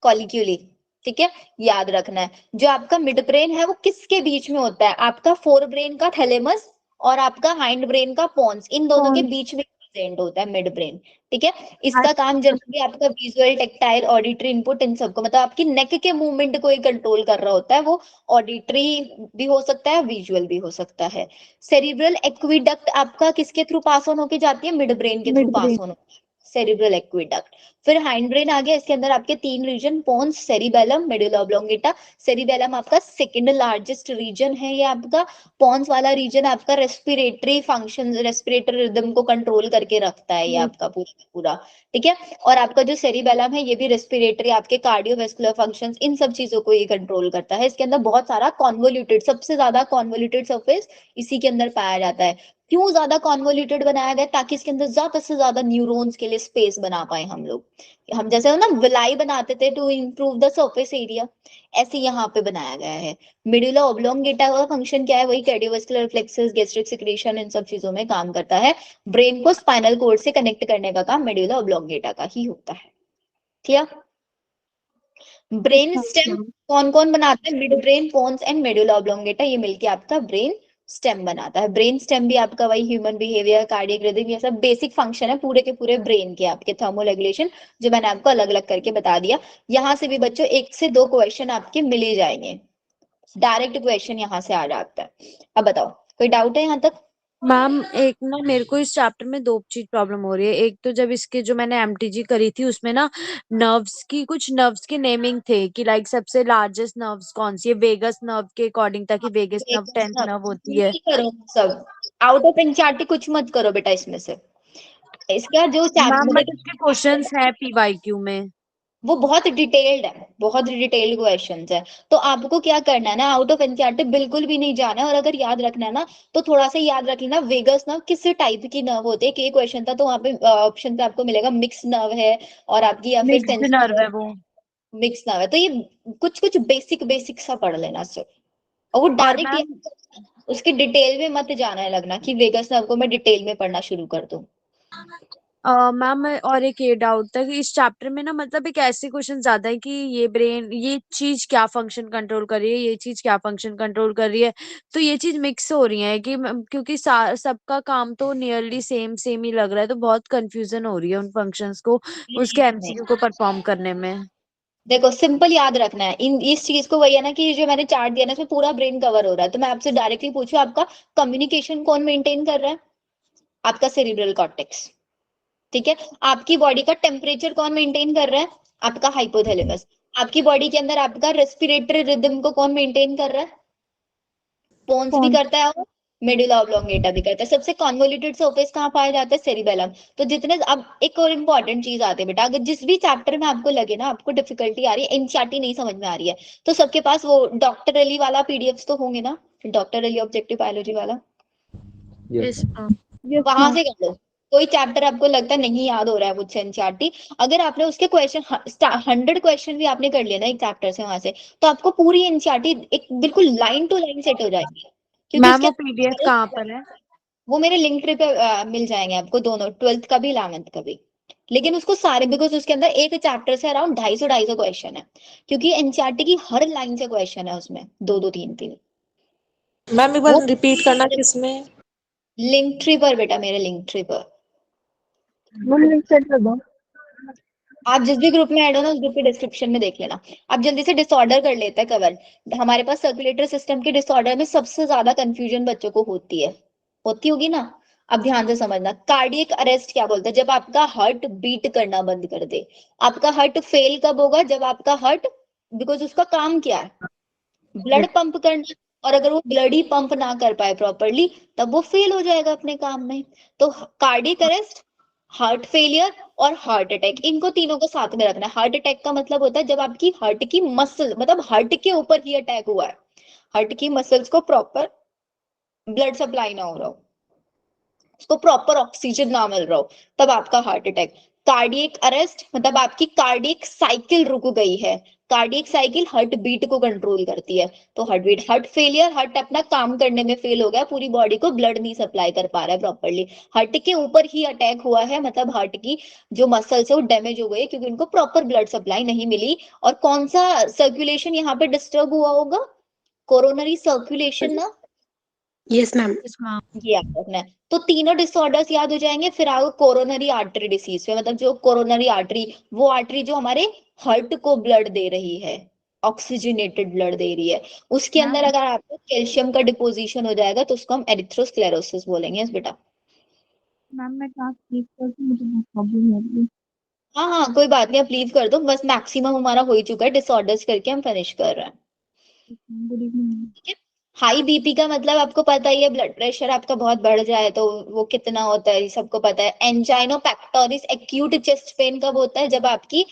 Speaker 1: कॉलिक्यूली, ठीक है, याद रखना है। जो आपका मिड ब्रेन है वो किसके बीच में होता है, आपका फोर ब्रेन का थैलेमस और आपका हाइंड ब्रेन का पोन्स, इन दोनों के बीच में प्रेजेंट होता है मिड ब्रेन, ठीक है। इसका काम जनरली आपका विजुअल, टेक्टाइल, ऑडिटरी इनपुट, इन सबको, मतलब आपकी नेक के मूवमेंट को ही कंट्रोल कर रहा होता है। वो ऑडिटरी भी हो सकता है, विजुअल भी हो सकता है। सेरिब्रल एक्विडक्ट आपका किसके थ्रू पास ऑन होके जाती है, मिड ब्रेन के थ्रू पास ऑन होती है, सेरिब्रल एक्विडक्ट। फिर हाइंड ब्रेन आ गया, इसके अंदर आपके 3 region, pons, cerebellum, medulla oblongata. Cerebellum आपका सेकंड लार्जेस्ट रीजन है, ये आपका पोन्स वाला रीजन आपका रेस्पिरेटरी फंक्शन, रेस्पिरेटरी रिदम को कंट्रोल करके रखता है ये आपका पूरा पूरा, ठीक है। और आपका जो सेरिबेलम है ये भी रेस्पिरेटरी, आपके कार्डियोवेस्कुलर फंक्शंस, इन सब चीजों को ये कंट्रोल करता है। इसके अंदर बहुत सारा कॉन्वोल्यूटेड, सबसे ज्यादा कॉन्वोल्यूटेड सरफेस इसी के अंदर पाया जाता है। क्यों ज्यादा कॉन्वोल्यूटेड बनाया गया, ताकि इसके अंदर ज्यादा से ज्यादा न्यूरॉन्स के लिए स्पेस बना पाए हम लोग। हम जैसे ना विलाई बनाते थे to improve the surface area, ऐसे यहाँ पे बनाया गया है। मेडुला ऑब्लोंगेटा का फंक्शन क्या है, वही कार्डियोवास्कुलर रिफ्लेक्सेस, गैस्ट्रिक सिक्रीशन, इन सब चीजों में काम करता है। ब्रेन को स्पाइनल कोर्ड से कनेक्ट करने का काम मेडुला ऑब्लोंगेटा का ही होता है। क्लियर? ब्रेन स्टेम कौन कौन बनाता है, mid brain, pons and medulla oblongata, ये मिलके आपका ब्रेन स्टेम बनाता है। ब्रेन स्टेम भी आपका वही ह्यूमन बिहेवियर, कार्डियक रिदम, ये सब बेसिक फंक्शन है पूरे के पूरे ब्रेन के, आपके थर्मोरेगुलेशन, जो मैंने आपको अलग अलग करके बता दिया। यहाँ से भी बच्चों 1 से 2 क्वेश्चन आपके मिल ही जाएंगे, डायरेक्ट क्वेश्चन यहाँ से आ जाता है। अब बताओ कोई डाउट है यहाँ तक?
Speaker 8: मैम एक ना मेरे को इस चैप्टर में 2 चीज प्रॉब्लम हो रही है। एक तो जब इसके जो मैंने एमटीजी करी थी उसमें ना कुछ नर्व्स की नेमिंग थे कि लाइक सबसे लार्जेस्ट नर्व्स कौन सी है, वेगस नर्व के अकॉर्डिंग था कि वेगस नर्व 10th नर्व होती है।
Speaker 1: करो सब, आउट ऑफ एनसीईआरटी कुछ मत करो बेटा इसमें से। इसका जो
Speaker 8: मैम बट
Speaker 1: चैप्टर
Speaker 8: इसके क्वेश्चंस है पीवाईक्यू में,
Speaker 1: वो बहुत डिटेल्ड है, बहुत डिटेल्ड क्वेश्चंस है। तो आपको क्या करना है ना, आउट ऑफ एनसीईआरटी बिल्कुल भी नहीं जाना है, और अगर याद रखना है ना तो थोड़ा सा याद रख लेना वेगस नर्व किस टाइप की नर्व होती है। एक क्वेश्चन था तो वहाँ पे ऑप्शन पे आपको मिलेगा मिक्स नर्व है, और आपकी या फिर
Speaker 8: मिक्स्ड नर्व है वो।
Speaker 1: मिक्स नर्व है। तो ये कुछ कुछ बेसिक बेसिक सा पढ़ लेना सिर्फ, और वो
Speaker 8: और
Speaker 1: डायरेक्ट
Speaker 8: मैम
Speaker 1: उसके डिटेल में मत जाना है लगना कि वेगस नर्व को मैं डिटेल में पढ़ना शुरू कर दूं।
Speaker 8: मैम और एक ये डाउट था कि इस चैप्टर में ना मतलब एक ऐसे क्वेश्चन ज्यादा है कि ये ब्रेन ये चीज क्या फंक्शन कंट्रोल कर रही है, ये चीज क्या फंक्शन कंट्रोल कर रही है, तो ये चीज मिक्स हो रही है कि क्योंकि सबका काम तो नियरली सेम सेम ही लग रहा है, तो बहुत कंफ्यूजन हो रही है उन फंक्शंस को उसके एमसीक्यू को परफॉर्म करने में।
Speaker 1: देखो सिंपल याद रखना है इन इस चीज को, वही है ना कि जो मैंने चार्ट दिया ना इसमें पूरा ब्रेन कवर हो रहा है। तो मैं आपसे डायरेक्टली पूछूं, आपका कम्युनिकेशन कौन मेंटेन कर रहा है? आपका सेरिब्रल कॉर्टेक्स। ठीक है। आपकी बॉडी का टेम्परेचर कौन मेंटेन कर रहा है? आपका हाइपोथैलेमस। आपकी बॉडी के अंदर आपका रेस्पिरेटरी रिदम को कौन मेंटेन कर रहा है? पोन्स भी करता है और मेडुला ऑब्लोंगेटा भी करता है। सबसे कॉन्वोल्यूटेड सरफेस कहाँ पाया जाता है? सेरिबेलम। तो जितने, अब एक और इम्पोर्टेंट चीज आती है बेटा, अगर जिस भी चैप्टर में आपको लगे ना आपको डिफिकल्टी आ रही है, एनसीईआरटी नहीं समझ में आ रही है, तो सबके पास वो डॉक्टर अली वाला पीडीएफ तो होंगे ना, डॉक्टर अली ऑब्जेक्टिव बायोलॉजी वाला,
Speaker 8: Yes,
Speaker 1: वहां से कर लो। कोई चैप्टर आपको लगता है नहीं याद हो रहा है मुझसे एनसीईआरटी, अगर आपने उसके क्वेश्चन 100 क्वेश्चन भी आपने कर लिया ना एक चैप्टर से वहां से, तो आपको पूरी एनसीईआरटी एक बिल्कुल लाइन टू लाइन सेट हो जाएगी। क्योंकि
Speaker 8: मैम
Speaker 1: उसके
Speaker 8: वो पीडीएफ कहाँ पर है?
Speaker 1: वो मेरे लिंक ट्री पे मिल जाएंगे आपको, दोनों 12th का भी 11th का भी। लेकिन उसको सारे, बिकॉज उसके अंदर एक चैप्टर से अराउंड 250 क्वेश्चन है, क्योंकि एनसीईआरटी की हर लाइन से क्वेश्चन है उसमें, दो दो तीन तीन।
Speaker 2: मैम एक
Speaker 1: वो
Speaker 2: बार रिपीट करना किसमें?
Speaker 1: लिंक ट्री पर बेटा, मेरे लिंक ट्री पर।
Speaker 9: मैम लिंक सेंड कर दो।
Speaker 1: आप जिस भी ग्रुप में ऐड हो ना उस ग्रुप के डिस्क्रिप्शन में देख लेना। आप जल्दी से डिसऑर्डर कर लेते हैं कवर। हमारे पास सर्कुलेटरी सिस्टम के डिसऑर्डर में सबसे ज्यादा कंफ्यूजन बच्चों को होती होगी ना। अब ध्यान से समझना, कार्डियक अरेस्ट क्या बोलते हैं? जब आपका हार्ट बीट करना बंद कर दे। आपका हार्ट फेल कब होगा? जब आपका हार्ट, बिकॉज उसका काम क्या है? ब्लड पंप करना, और अगर वो ब्लड ही पंप ना कर पाए प्रॉपरली तब वो फेल हो जाएगा अपने काम में। तो कार्डियक अरेस्ट, हार्ट फेलियर और हार्ट अटैक, इनको तीनों को साथ में रखना है। हार्ट अटैक का मतलब होता है जब आपकी हार्ट की मसल, मतलब हार्ट के ऊपर ही अटैक हुआ है, हार्ट की मसल्स को प्रॉपर ब्लड सप्लाई ना हो रहा हो, उसको प्रॉपर ऑक्सीजन ना मिल रहा हो, तब आपका हार्ट अटैक। कार्डियक अरेस्ट मतलब आपकी कार्डियक साइकिल रुक गई है। कार्डियक साइकिल हार्ट बीट को कंट्रोल करती है। तो heart beat, heart failure, heart अपना काम करने में फेल हो गया, पूरी बॉडी को ब्लड नहीं सप्लाई कर पा रहा है प्रॉपरली, हार्ट के ऊपर ही अटैक हुआ है, मतलब हार्ट की जो मसल्स है वो डैमेज हो गई क्योंकि उनको प्रॉपर ब्लड सप्लाई नहीं मिली। और कौन सा सर्कुलेशन यहाँ पे डिस्टर्ब हुआ होगा? कोरोनरी सर्कुलेशन ना।
Speaker 9: Yes ma'am.
Speaker 1: ये याद रखना है। तो तीनों डिसऑर्डर्स याद हो जाएंगे। फिर आओ कोरोनरी आर्टरी डिसीज पे, मतलब जो कोरोनरी आर्टरी, वो आर्टरी जो हमारे हार्ट को ब्लड दे रही है, ऑक्सीजनेटेड ब्लड दे रही है, उसके अंदर अगर आपको कैल्शियम का डिपोजिशन हो जाएगा तो उसको हम एरिथ्रोस्क्लेरोसिस बोलेंगे। यस बेटा।
Speaker 6: मैम मैं क्लास लीव करती हूँ, मुझे बहुत प्रॉब्लम हो रही है।
Speaker 1: हाँ हाँ कोई बात नहीं, आप लीव कर दो, बस मैक्सिमम हमारा हो ही चुका है, डिसऑर्डर्स करके हम फिनिश कर रहे हैं।
Speaker 6: Good evening.
Speaker 1: ठीक है। हाई बीपी का मतलब आपको पता ही है, ब्लड प्रेशर आपका बहुत बढ़ जाए तो वो कितना होता है, सबको पता है। एंजाइनो पैक्टोरिस एक्यूट चेस्ट पेन कब होता है? जब आपकी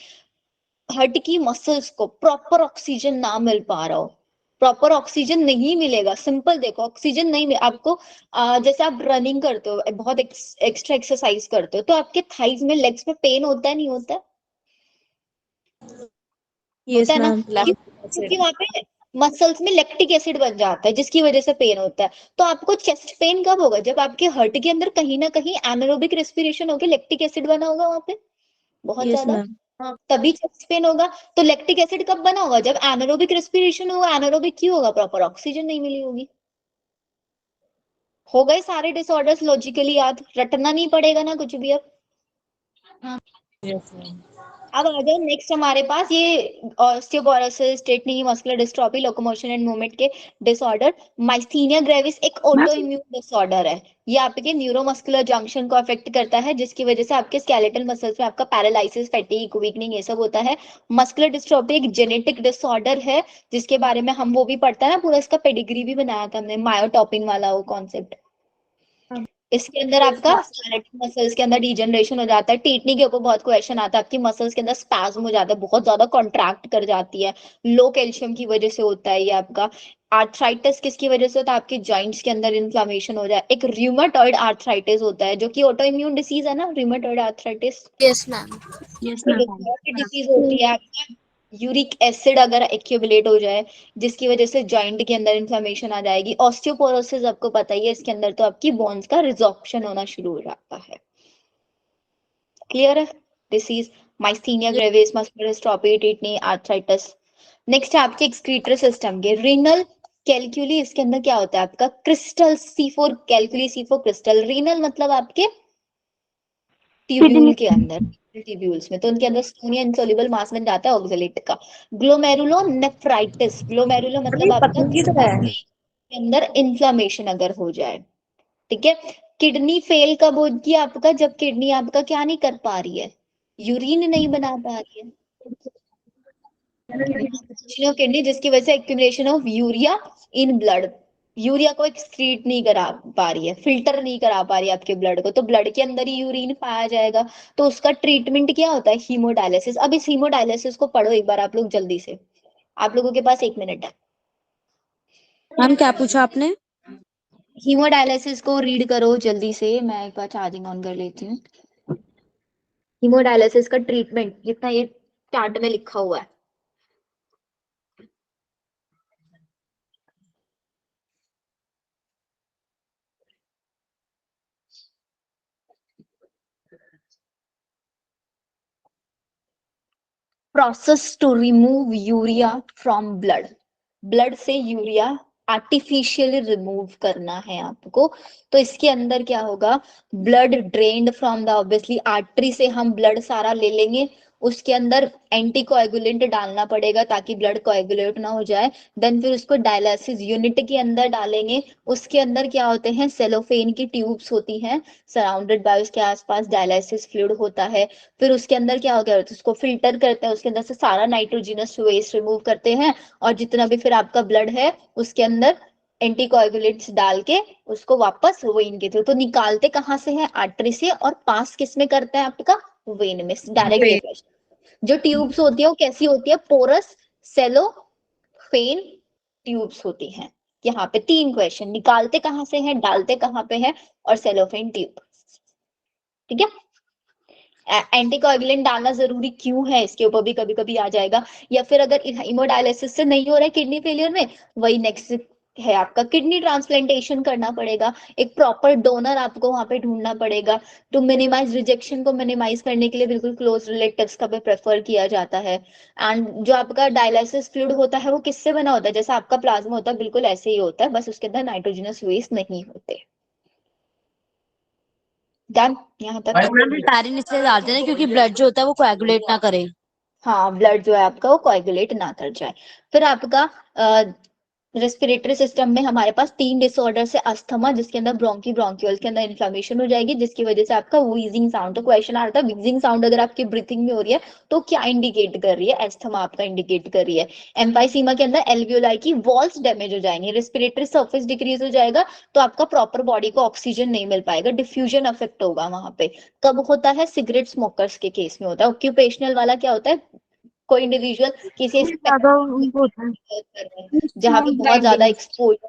Speaker 1: हार्ट की मसल्स को प्रॉपर ऑक्सीजन ना मिल पा रहा हो, प्रॉपर ऑक्सीजन नहीं मिलेगा। सिंपल देखो, ऑक्सीजन नहीं मिल आपको, जैसे आप रनिंग करते हो, बहुत एक्स्ट्रा एक्सरसाइज करते हो, तो आपके थाइज में, लेग्स में पेन होता है नहीं होता है?
Speaker 8: यस
Speaker 1: होता है ना,
Speaker 8: मैम।
Speaker 1: क्योंकि वहां पे मसल्स में लैक्टिक एसिड बन जाता है जिसकी वजह से पेन होता है। तो आपको चेस्ट पेन कब होगा? जब आपके हार्ट के अंदर कहीं ना कहीं एनारोबिक रेस्पिरेशन होकर लैक्टिक एसिड बना होगा वहां पे बहुत
Speaker 8: यस
Speaker 1: ज्यादा,
Speaker 8: मैम।
Speaker 1: हाँ तभी चेस्ट पेन होगा। तो लैक्टिक एसिड कब बना होगा? जब एनारोबिक रेस्पिरेशन होगा। एनारोबिक क्यों होगा? प्रॉपर ऑक्सीजन नहीं मिली होगी। हो गए सारे डिसऑर्डर्स लॉजिकली याद, रटना नहीं पड़ेगा ना कुछ भी अब। हाँ।
Speaker 8: Yes ma'am.
Speaker 1: अब आ जाओ नेक्स्ट हमारे पास ये osteoporosis, tetani, muscular dystrophy, locomotion and movement के डिसऑर्डर। माइस्थीनिया ग्रेविस एक ऑटो इम्यून डिसऑर्डर है। ये आपके न्यूरोमस्कुलर जंक्शन को अफेक्ट करता है जिसकी वजह से आपके स्केलेटल मसल्स में आपका पैरालिसिस, फैटीग, वीकनिंग ये सब होता है। मस्कुलर डिस्ट्रॉफी एक जेनेटिक डिसऑर्डर है जिसके बारे में हम वो भी पढ़ता है ना, पूरा इसका पेडिग्री भी बनाया था हमने, मायोटॉपिन वाला वो कॉन्सेप्ट। इसके अंदर आपका स्केलेटल मसल्स के अंदर डिजनरेशन हो जाता है। टीटनी के ऊपर बहुत क्वेश्चन आता है, आपकी मसल्स के अंदर स्पैज्म हो जाता है, बहुत ज्यादा कॉन्ट्रैक्ट कर जाती है, लो कैल्शियम की वजह से होता है ये आपका। आर्थराइटिस किसकी वजह से होता है? आपके जॉइंट्स के अंदर इन्फ्लामेशन हो जाए। एक र्यूमेटॉइड आर्थराइटिस होता है जो कि ऑटो इम्यून डिसीज है ना, rheumatoid arthritis.
Speaker 8: Yes ma'am.
Speaker 3: Yes
Speaker 1: एक
Speaker 3: मैम।
Speaker 1: डिसीज होती है आपका यूरिक एसिड अगर एक्यूमुलेट हो जाए जिसकी वजह से जॉइंट के अंदर इन्फ्लेमेशन आ जाएगी। ऑस्टियोपोरोसिस आपको पता ही है, इसके अंदर तो आपकी बोन्स का रिजॉर्प्शन होना शुरू हो जाता है। क्लियर है? Disease myasthenia gravis, muscular dystrophy, tetany, arthritis. Next है आपके एक्सक्रीटरी सिस्टम के रीनल कैलक्यूली। इसके अंदर क्या होता है आपका crystal, C4 कैलक्यूली, C4 crystal. Renal मतलब आपके ट्यूब्यूल के अंदर, ट्यूब्यूल्स में, तो उनके अंदर स्टोन या इनसॉल्युबल मास बन जाता है ऑक्सलेट का। ग्लोमेरुलोनेफ्राइटिस, ग्लोमेरुलो मतलब आपका किडनी के अंदर इन्फ्लामेशन अगर हो जाए। ठीक है। किडनी फेल कब होगी आपका? जब किडनी आपका क्या नहीं कर पा रही है? यूरिन नहीं बना पा रही है। किडनी जिसकी वजह से accumulation of urea in blood, urea को एक्सक्रीट नहीं करा पा रही है, फिल्टर नहीं करा पा रही है आपके ब्लड को, तो ब्लड के अंदर ही यूरिन पाया जाएगा। तो उसका ट्रीटमेंट क्या होता है? हीमोडायलिसिस। अब इस हीमोडायलिसिस को पढ़ो एक बार आप लोग जल्दी से, आप लोगों के पास 1 मिनट है।
Speaker 8: मैम क्या पूछा आपने?
Speaker 1: हीमोडायलिसिस को रीड करो जल्दी से, मैं एक बार चार्जिंग ऑन कर लेती हूँ। हीमोडायलिसिस का ट्रीटमेंट जितना ये चार्ट में लिखा हुआ है। Process to remove urea from blood, blood से यूरिया आर्टिफिशियली रिमूव करना है आपको। तो इसके अंदर क्या होगा? Blood drained from the, obviously artery से हम ब्लड सारा ले लेंगे, उसके अंदर एंटीकोएगुलेंट डालना पड़ेगा ताकि ब्लड कोएगुलेट ना हो जाए। देन फिर उसको डायलिसिस यूनिट के अंदर डालेंगे। उसके अंदर क्या होते हैं? सेलोफेन की ट्यूब्स होती हैं सराउंडेड बाय, उसके आसपास डायलिसिस फ्लूइड होता है। फिर उसके अंदर क्या होता है? उसको फिल्टर करते हैं, उसके अंदर से सारा नाइट्रोजिनस वेस्ट रिमूव करते हैं, और जितना भी फिर आपका ब्लड है उसके अंदर एंटीकोएगुलेंट्स डाल के उसको वापस वेन के थ्रू, तो निकालते कहाँ से है? आर्टरी से, और पास किस में करते हैं आपका? वेन में डायरेक्ट। जो ट्यूब्स होती है वो कैसी होती है? पोरस सेलोफेन ट्यूब्स होती हैं। यहाँ पे 3 क्वेश्चन, निकालते कहाँ से हैं, डालते कहाँ पे है, और सेलोफेन ट्यूब। ठीक है। एंटीकोएगुलेंट डालना जरूरी क्यों है, इसके ऊपर भी कभी कभी आ जाएगा। या फिर अगर हीमोडायलिसिस से नहीं हो रहा है किडनी फेलियर में, वही नेक्स्ट है आपका किडनी ट्रांसप्लांटेशन करना पड़ेगा। एक प्रॉपर डोनर आपको वहां पे ढूंढना पड़ेगा। टू मिनिमाइज रिजेक्शन को मिनिमाइज करने के लिए बिल्कुल क्लोज रिलेटिव्स का भी प्रेफर किया जाता है। एंड जो आपका डायलिसिस फ्लूइड होता है वो किससे बना होता है? जैसे आपका प्लाज्मा होता है बिल्कुल ऐसे ही होता है, बस उसके अंदर नाइट्रोजनस वेस्ट नहीं होते। डन यहाँ तक?
Speaker 8: मैम हेपारिन इसलिए डालते हैं क्योंकि ब्लड जो होता है वो कोएगुलेट ना करे।
Speaker 1: हाँ, ब्लड जो है आपका वो कोएगुलेट ना कर जाए। फिर आपका रेस्पिरेटरी सिस्टम में हमारे पास 3 डिसऑर्डर्स है। अस्थमा जिसके अंदर ब्रोंक्यूल्स के अंदर इन्फ्लेमेशन हो जाएगी जिसकी वजह से आपका व्हीजिंग साउंड, तो क्वेश्चन आ रहा था व्हीजिंग साउंड अगर आपकी ब्रीथिंग में हो रही है तो क्या इंडिकेट कर रही है? अस्थमा आपका इंडिकेट कर रही है। एम्फाइसीमा के अंदर एल्वियोलाई की वॉल्स डैमेज हो जाएंगे, रेस्पिरेटरी सरफेस डिक्रीज हो जाएगा, तो आपका प्रॉपर बॉडी को ऑक्सीजन नहीं मिल पाएगा, डिफ्यूजन अफेक्ट होगा वहां पे। कब होता है? सिगरेट स्मोकर्स के केस में होता है। ऑक्यूपेशनल वाला क्या होता है? कोई इंडिविजुअल किसी जहाँ पे बहुत ज्यादा एक्सपोजर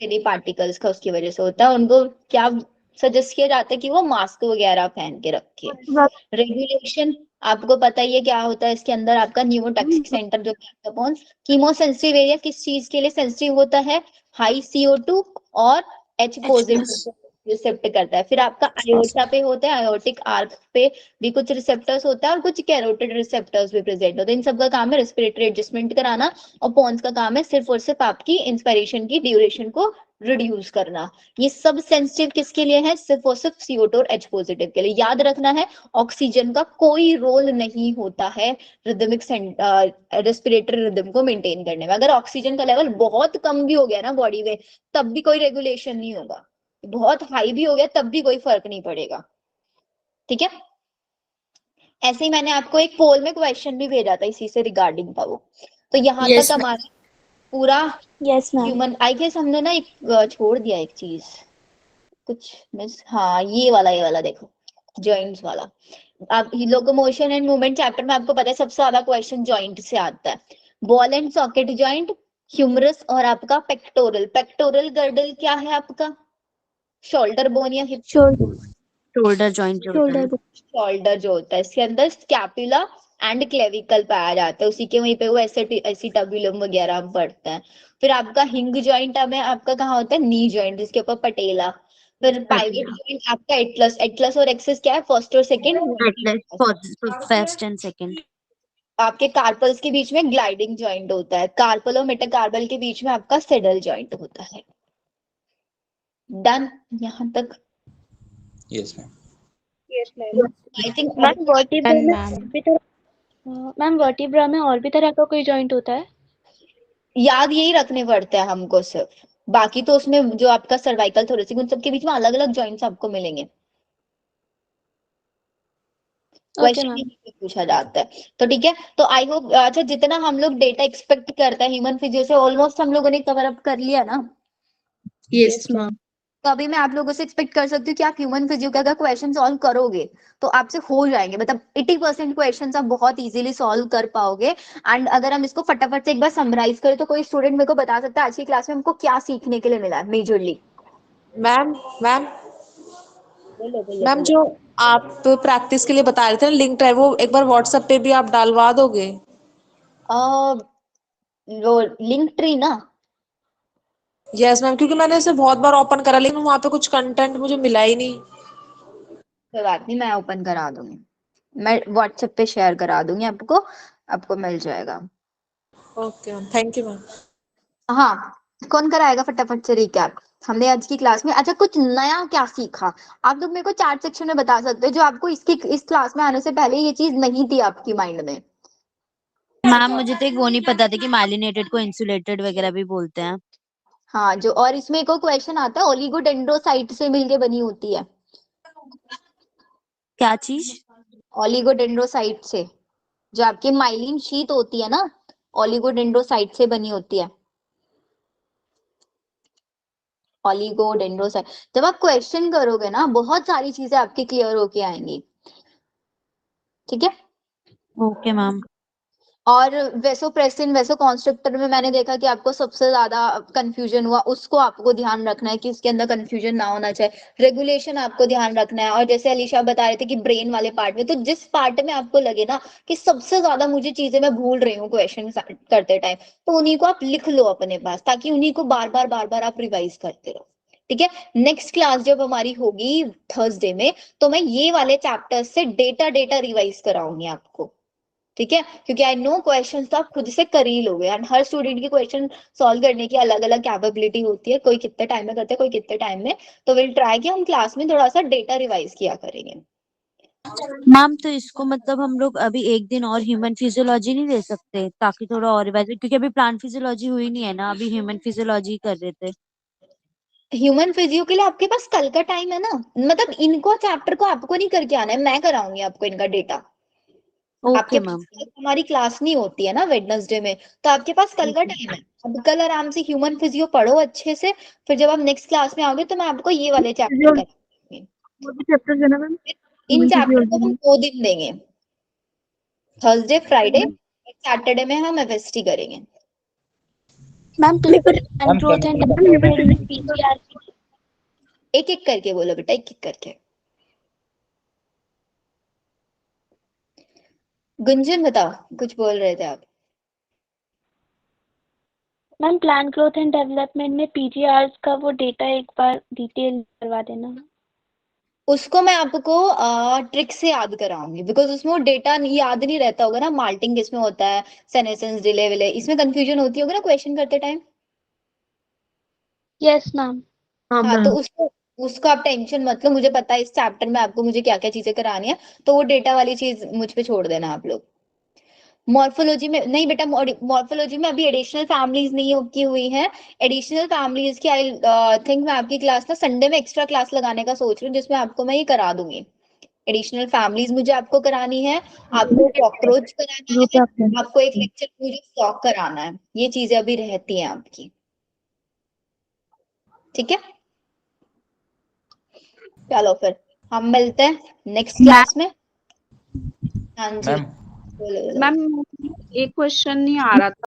Speaker 1: है पार्टिकल्स का, उसकी वजह से होता है। उनको क्या सजेस्ट किया जाता है कि वो मास्क वगैरह पहन के रखे। रेगुलेशन आपको पता ही है क्या होता है इसके अंदर, आपका न्यूरोटॉक्सिक सेंटर जो कीमोसेंसिटिव एरिया किस चीज के लिए सेंसिटिव होता है, हाई CO2 और H पॉजिटिव रिसेप्ट करता है। फिर आपका आयोटा पे होता है, आयोटिक आर्क पे भी कुछ रिसेप्टर्स होता है और कुछ कैरोटिड रिसेप्टर्स भी प्रेजेंट होते हैं। इन सब का काम है रेस्पिरेटरी एडजस्टमेंट कराना, और पॉन्स का काम है सिर्फ और सिर्फ आपकी इंस्पिरेशन की ड्यूरेशन को रिड्यूस करना। ये सब सेंसिटिव किसके लिए है, सिर्फ और सिर्फ CO2 और H पॉजिटिव के लिए। याद रखना है ऑक्सीजन का कोई रोल नहीं होता है रिदमिक रेस्पिरेटरी रिदम को मेंटेन करने में। अगर ऑक्सीजन का लेवल बहुत कम भी हो गया ना बॉडी में, तब भी कोई रेगुलेशन नहीं होगा, बहुत हाई भी हो गया तब भी कोई फर्क नहीं पड़ेगा। ठीक है, ऐसे ही मैंने आपको एक पोल में क्वेश्चन भी भेजा था इसी से रिगार्डिंग था वो। तो यहाँ
Speaker 9: Yes,
Speaker 1: तक हमारा पूरा
Speaker 7: yes ma'am.
Speaker 1: Human, I guess हमने ना एक छोड़ दिया एक चीज, कुछ मिस, हाँ ये वाला देखो, जॉइंट्स वाला। अब लोकोमोशन एंड मूवमेंट चैप्टर में आपको पता है सबसे ज्यादा क्वेश्चन जॉइंट से आता है। Ball and socket joint, humerus और आपका पेक्टोरल। पेक्टोरल गर्डल क्या है आपका, शोल्डर बोन या हिप,
Speaker 7: शोल्डर
Speaker 8: शोल्डर जॉइंट जो होता है।
Speaker 7: शोल्डर
Speaker 1: शोल्डर जो होता है इसके अंदर स्कैपुला एंड क्लेविकल पाया जाता है, उसी के वहीं पे वो एसिटाबुलम वगैरह हम पढ़ते हैं। फिर आपका हिंग जॉइंट में आपका कहाँ होता है, नी जॉइंट, जिसके ऊपर पटेला। फिर पाइवट जॉइंट आपका एटलस, एटलस और एक्सिस क्या है, फर्स्ट और सेकंड।
Speaker 8: First and second.
Speaker 1: आपके कार्पल्स के बीच में ग्लाइडिंग जॉइंट होता है, कार्पल और मेटाकार्पल के बीच में आपका सेडल जॉइंट होता है। डन यहाँ तक।
Speaker 5: Yes, ma'am.
Speaker 1: I think
Speaker 7: ma'am vertebra में और भी तरह का कोई जॉइंट होता है?
Speaker 1: याद यही रखने पड़ते हैं हमको सिर्फ, बाकी तो उसमें जो आपका सर्वाइकल थोरेसिक उन सब के बीच में अलग अलग जॉइंट्स आपको मिलेंगे।
Speaker 7: Okay
Speaker 1: question
Speaker 7: ma'am.
Speaker 1: पूछा जाता है तो ठीक है। तो आई होप, अच्छा जितना हम लोग डेटा एक्सपेक्ट करते हैं ह्यूमन फिजियो से ऑलमोस्ट हम लोगों ने कवर अप कर लिया ना।
Speaker 9: Yes, ma'am.
Speaker 1: तो अभी मैं आप लोगों से एक्सपेक्ट कर सकती हूँ कि आप ह्यूमन फिजियो का अगर क्वेश्चन सॉल्व करोगे तो आपसे हो जाएंगे, मतलब 80% क्वेश्चन आप बहुत इजीली सॉल्व कर पाओगे। एंड अगर हम इसको फटाफट से एक बार समराइज करें तो कोई स्टूडेंट मेरे को बता सकता है आज की क्लास में हमको क्या सीखने के लिए मिला है मेजरली।
Speaker 2: मैम मैम
Speaker 1: बोलो बोलो
Speaker 2: मैम, जो आप प्रैक्टिस के लिए बता रहे थे ना लिंक ड्राइव, वो एक बार व्हाट्सएप पे भी आप डालवा दोगे?
Speaker 1: वो लिंक ट्री ना,
Speaker 2: यस मैम, क्योंकि मैंने इसे बहुत बार ओपन करा लेकिन वहां पे कुछ कंटेंट मुझे मिला ही नहीं।
Speaker 1: कोई बात नहीं, मैं ओपन करा दूंगी, मैं व्हाट्सएप पे शेयर करा दूंगी आपको, आपको मिल जाएगा।
Speaker 2: Okay ma'am, thank you ma'am.
Speaker 1: हाँ, कौन कराएगा फटाफट से रिकैप हमने आज की क्लास में। अच्छा कुछ नया क्या सीखा आप लोग मेरे को चैट सेक्शन में बता सकते हो, जो आपको इस क्लास में आने से पहले ये चीज नहीं थी आपकी माइंड में।
Speaker 8: मैम मुझे तो एक वो नहीं पता था कि माइलिनेटेड को इंसुलेटेड वगैरह भी बोलते हैं।
Speaker 1: हाँ जो, और इसमें एक और क्वेश्चन आता है, ओलिगोडेंड्रोसाइट से मिलके बनी होती है।
Speaker 8: क्या चीज?
Speaker 1: ओलिगोडेंड्रोसाइट से, जो आपकी माइलिन शीट होती है ना, ओलिगोडेंड्रोसाइट से बनी होती है। ओलिगोडेंड्रोसाइट, जब आप क्वेश्चन करोगे ना बहुत सारी चीजें आपकी क्लियर होके आएंगी। ठीक है,
Speaker 8: ओके मैम।
Speaker 1: और वेसोप्रेसिन वेसोकॉन्स्ट्रिक्टर में मैंने देखा कि आपको सबसे ज्यादा कंफ्यूजन हुआ, उसको आपको ध्यान रखना है कि इसके अंदर कंफ्यूजन ना होना चाहिए। रेगुलेशन आपको ध्यान रखना है, और जैसे अलीशा बता रहे थे कि ब्रेन वाले पार्ट में, तो जिस पार्ट में आपको लगे ना कि सबसे ज्यादा मुझे चीजें मैं भूल रही हूँ क्वेश्चन करते टाइम, तो उन्हीं को आप लिख लो अपने पास, ताकि उन्हीं को बार बार आप रिवाइज करते रहो। ठीक है, नेक्स्ट क्लास जब हमारी होगी थर्सडे में, तो मैं ये वाले चैप्टर्स से डेटा रिवाइज कराऊंगी आपको। ठीक है, क्योंकि आई नो क्वेश्चन तो आप खुद से कर ही लोगे, एंड हर स्टूडेंट की क्वेश्चन सॉल्व करने की अलग अलग कैपेबिलिटी होती है, कोई कितने टाइम में करते हैं कोई कितने टाइम में। तो विल ट्राई कि हम क्लास में थोड़ा सा डेटा रिवाइज किया करेंगे।
Speaker 8: मैम तो इसको मतलब हम लोग अभी एक दिन और ह्यूमन फिजियोलॉजी नहीं ले सकते ताकि थोड़ा और रिवाइज, क्योंकि अभी प्लांट फिजियोलॉजी हुई नहीं है ना, अभी ह्यूमन फिजियोलॉजी कर रहे थे।
Speaker 1: ह्यूमन फिजियो के लिए आपके पास कल का टाइम है ना, मतलब इनको चैप्टर को आपको नहीं करके आना है, मैं कराऊंगी आपको इनका डेटा। आपके
Speaker 8: ओके
Speaker 1: पास
Speaker 8: मैम।
Speaker 1: हमारी क्लास नहीं होती है ना वेडनेसडे में, तो आपके पास कल का टाइम है। अब कल आराम से ह्यूमन फिजियो पढ़ो अच्छे से, फिर जब आप नेक्स्ट क्लास में आओगे तो मैं आपको ये वाले चैप्टर कराऊंगी।
Speaker 6: वो भी चैप्टर है ना मैम,
Speaker 1: इन
Speaker 6: ह्यूमन
Speaker 1: चैप्टर को
Speaker 6: फिजियोलॉजी
Speaker 1: हम
Speaker 6: में।
Speaker 1: 2 दिन देंगे, थर्सडे फ्राइडे, सैटरडे में हम एफएसटी करेंगे।
Speaker 7: Ma'am please
Speaker 5: Ma'am,
Speaker 7: growth and
Speaker 5: can
Speaker 7: development in PGR.
Speaker 1: एक एक करके बोलो बेटा, एक एक करके। गुंजन बताओ, कुछ बोल रहे थे आप।
Speaker 7: Ma'am plant growth and development में पीजीआर का वो डेटा एक बार डिटेल करवा देना।
Speaker 1: उसको मैं आपको ट्रिक से याद कराऊंगी, बिकॉज उसमें वो डेटा याद नहीं रहता होगा ना। माल्टिंग किसमें होता है, सेनेसेंस, डिले विले, इसमें कंफ्यूजन होती होगी ना क्वेश्चन करते टाइम।
Speaker 7: Yes ma'am.
Speaker 1: हाँ, तो उसको आप टेंशन मत लो, मुझे पता है इस चैप्टर में आपको मुझे क्या क्या चीजें करानी है, तो वो डेटा वाली चीज मुझ पे छोड़ देना आप लोग। मॉर्फोलॉजी में नहीं बेटा, मॉर्फोलॉजी में अभी एडिशनल फैमिलीज नहीं की हुई है। एडिशनल फैमिलीज की आई थिंक मैं आपकी क्लास ना संडे में एक्स्ट्रा क्लास लगाने का सोच रही हूँ, जिसमें आपको मैं ये करा दूंगी। एडिशनल फैमिलीज मुझे आपको करानी है, आपको कॉकरोच कराना है, आपको एक लेक्चर मुझे फ्लॉक कराना है। ये चीजें अभी रहती हैं आपकी, ठीक है। चलो फिर हम मिलते हैं नेक्स्ट क्लास में। हाँ जी,
Speaker 5: मैम
Speaker 1: बोलो बोलो।
Speaker 6: मैम एक क्वेश्चन नहीं आ रहा था।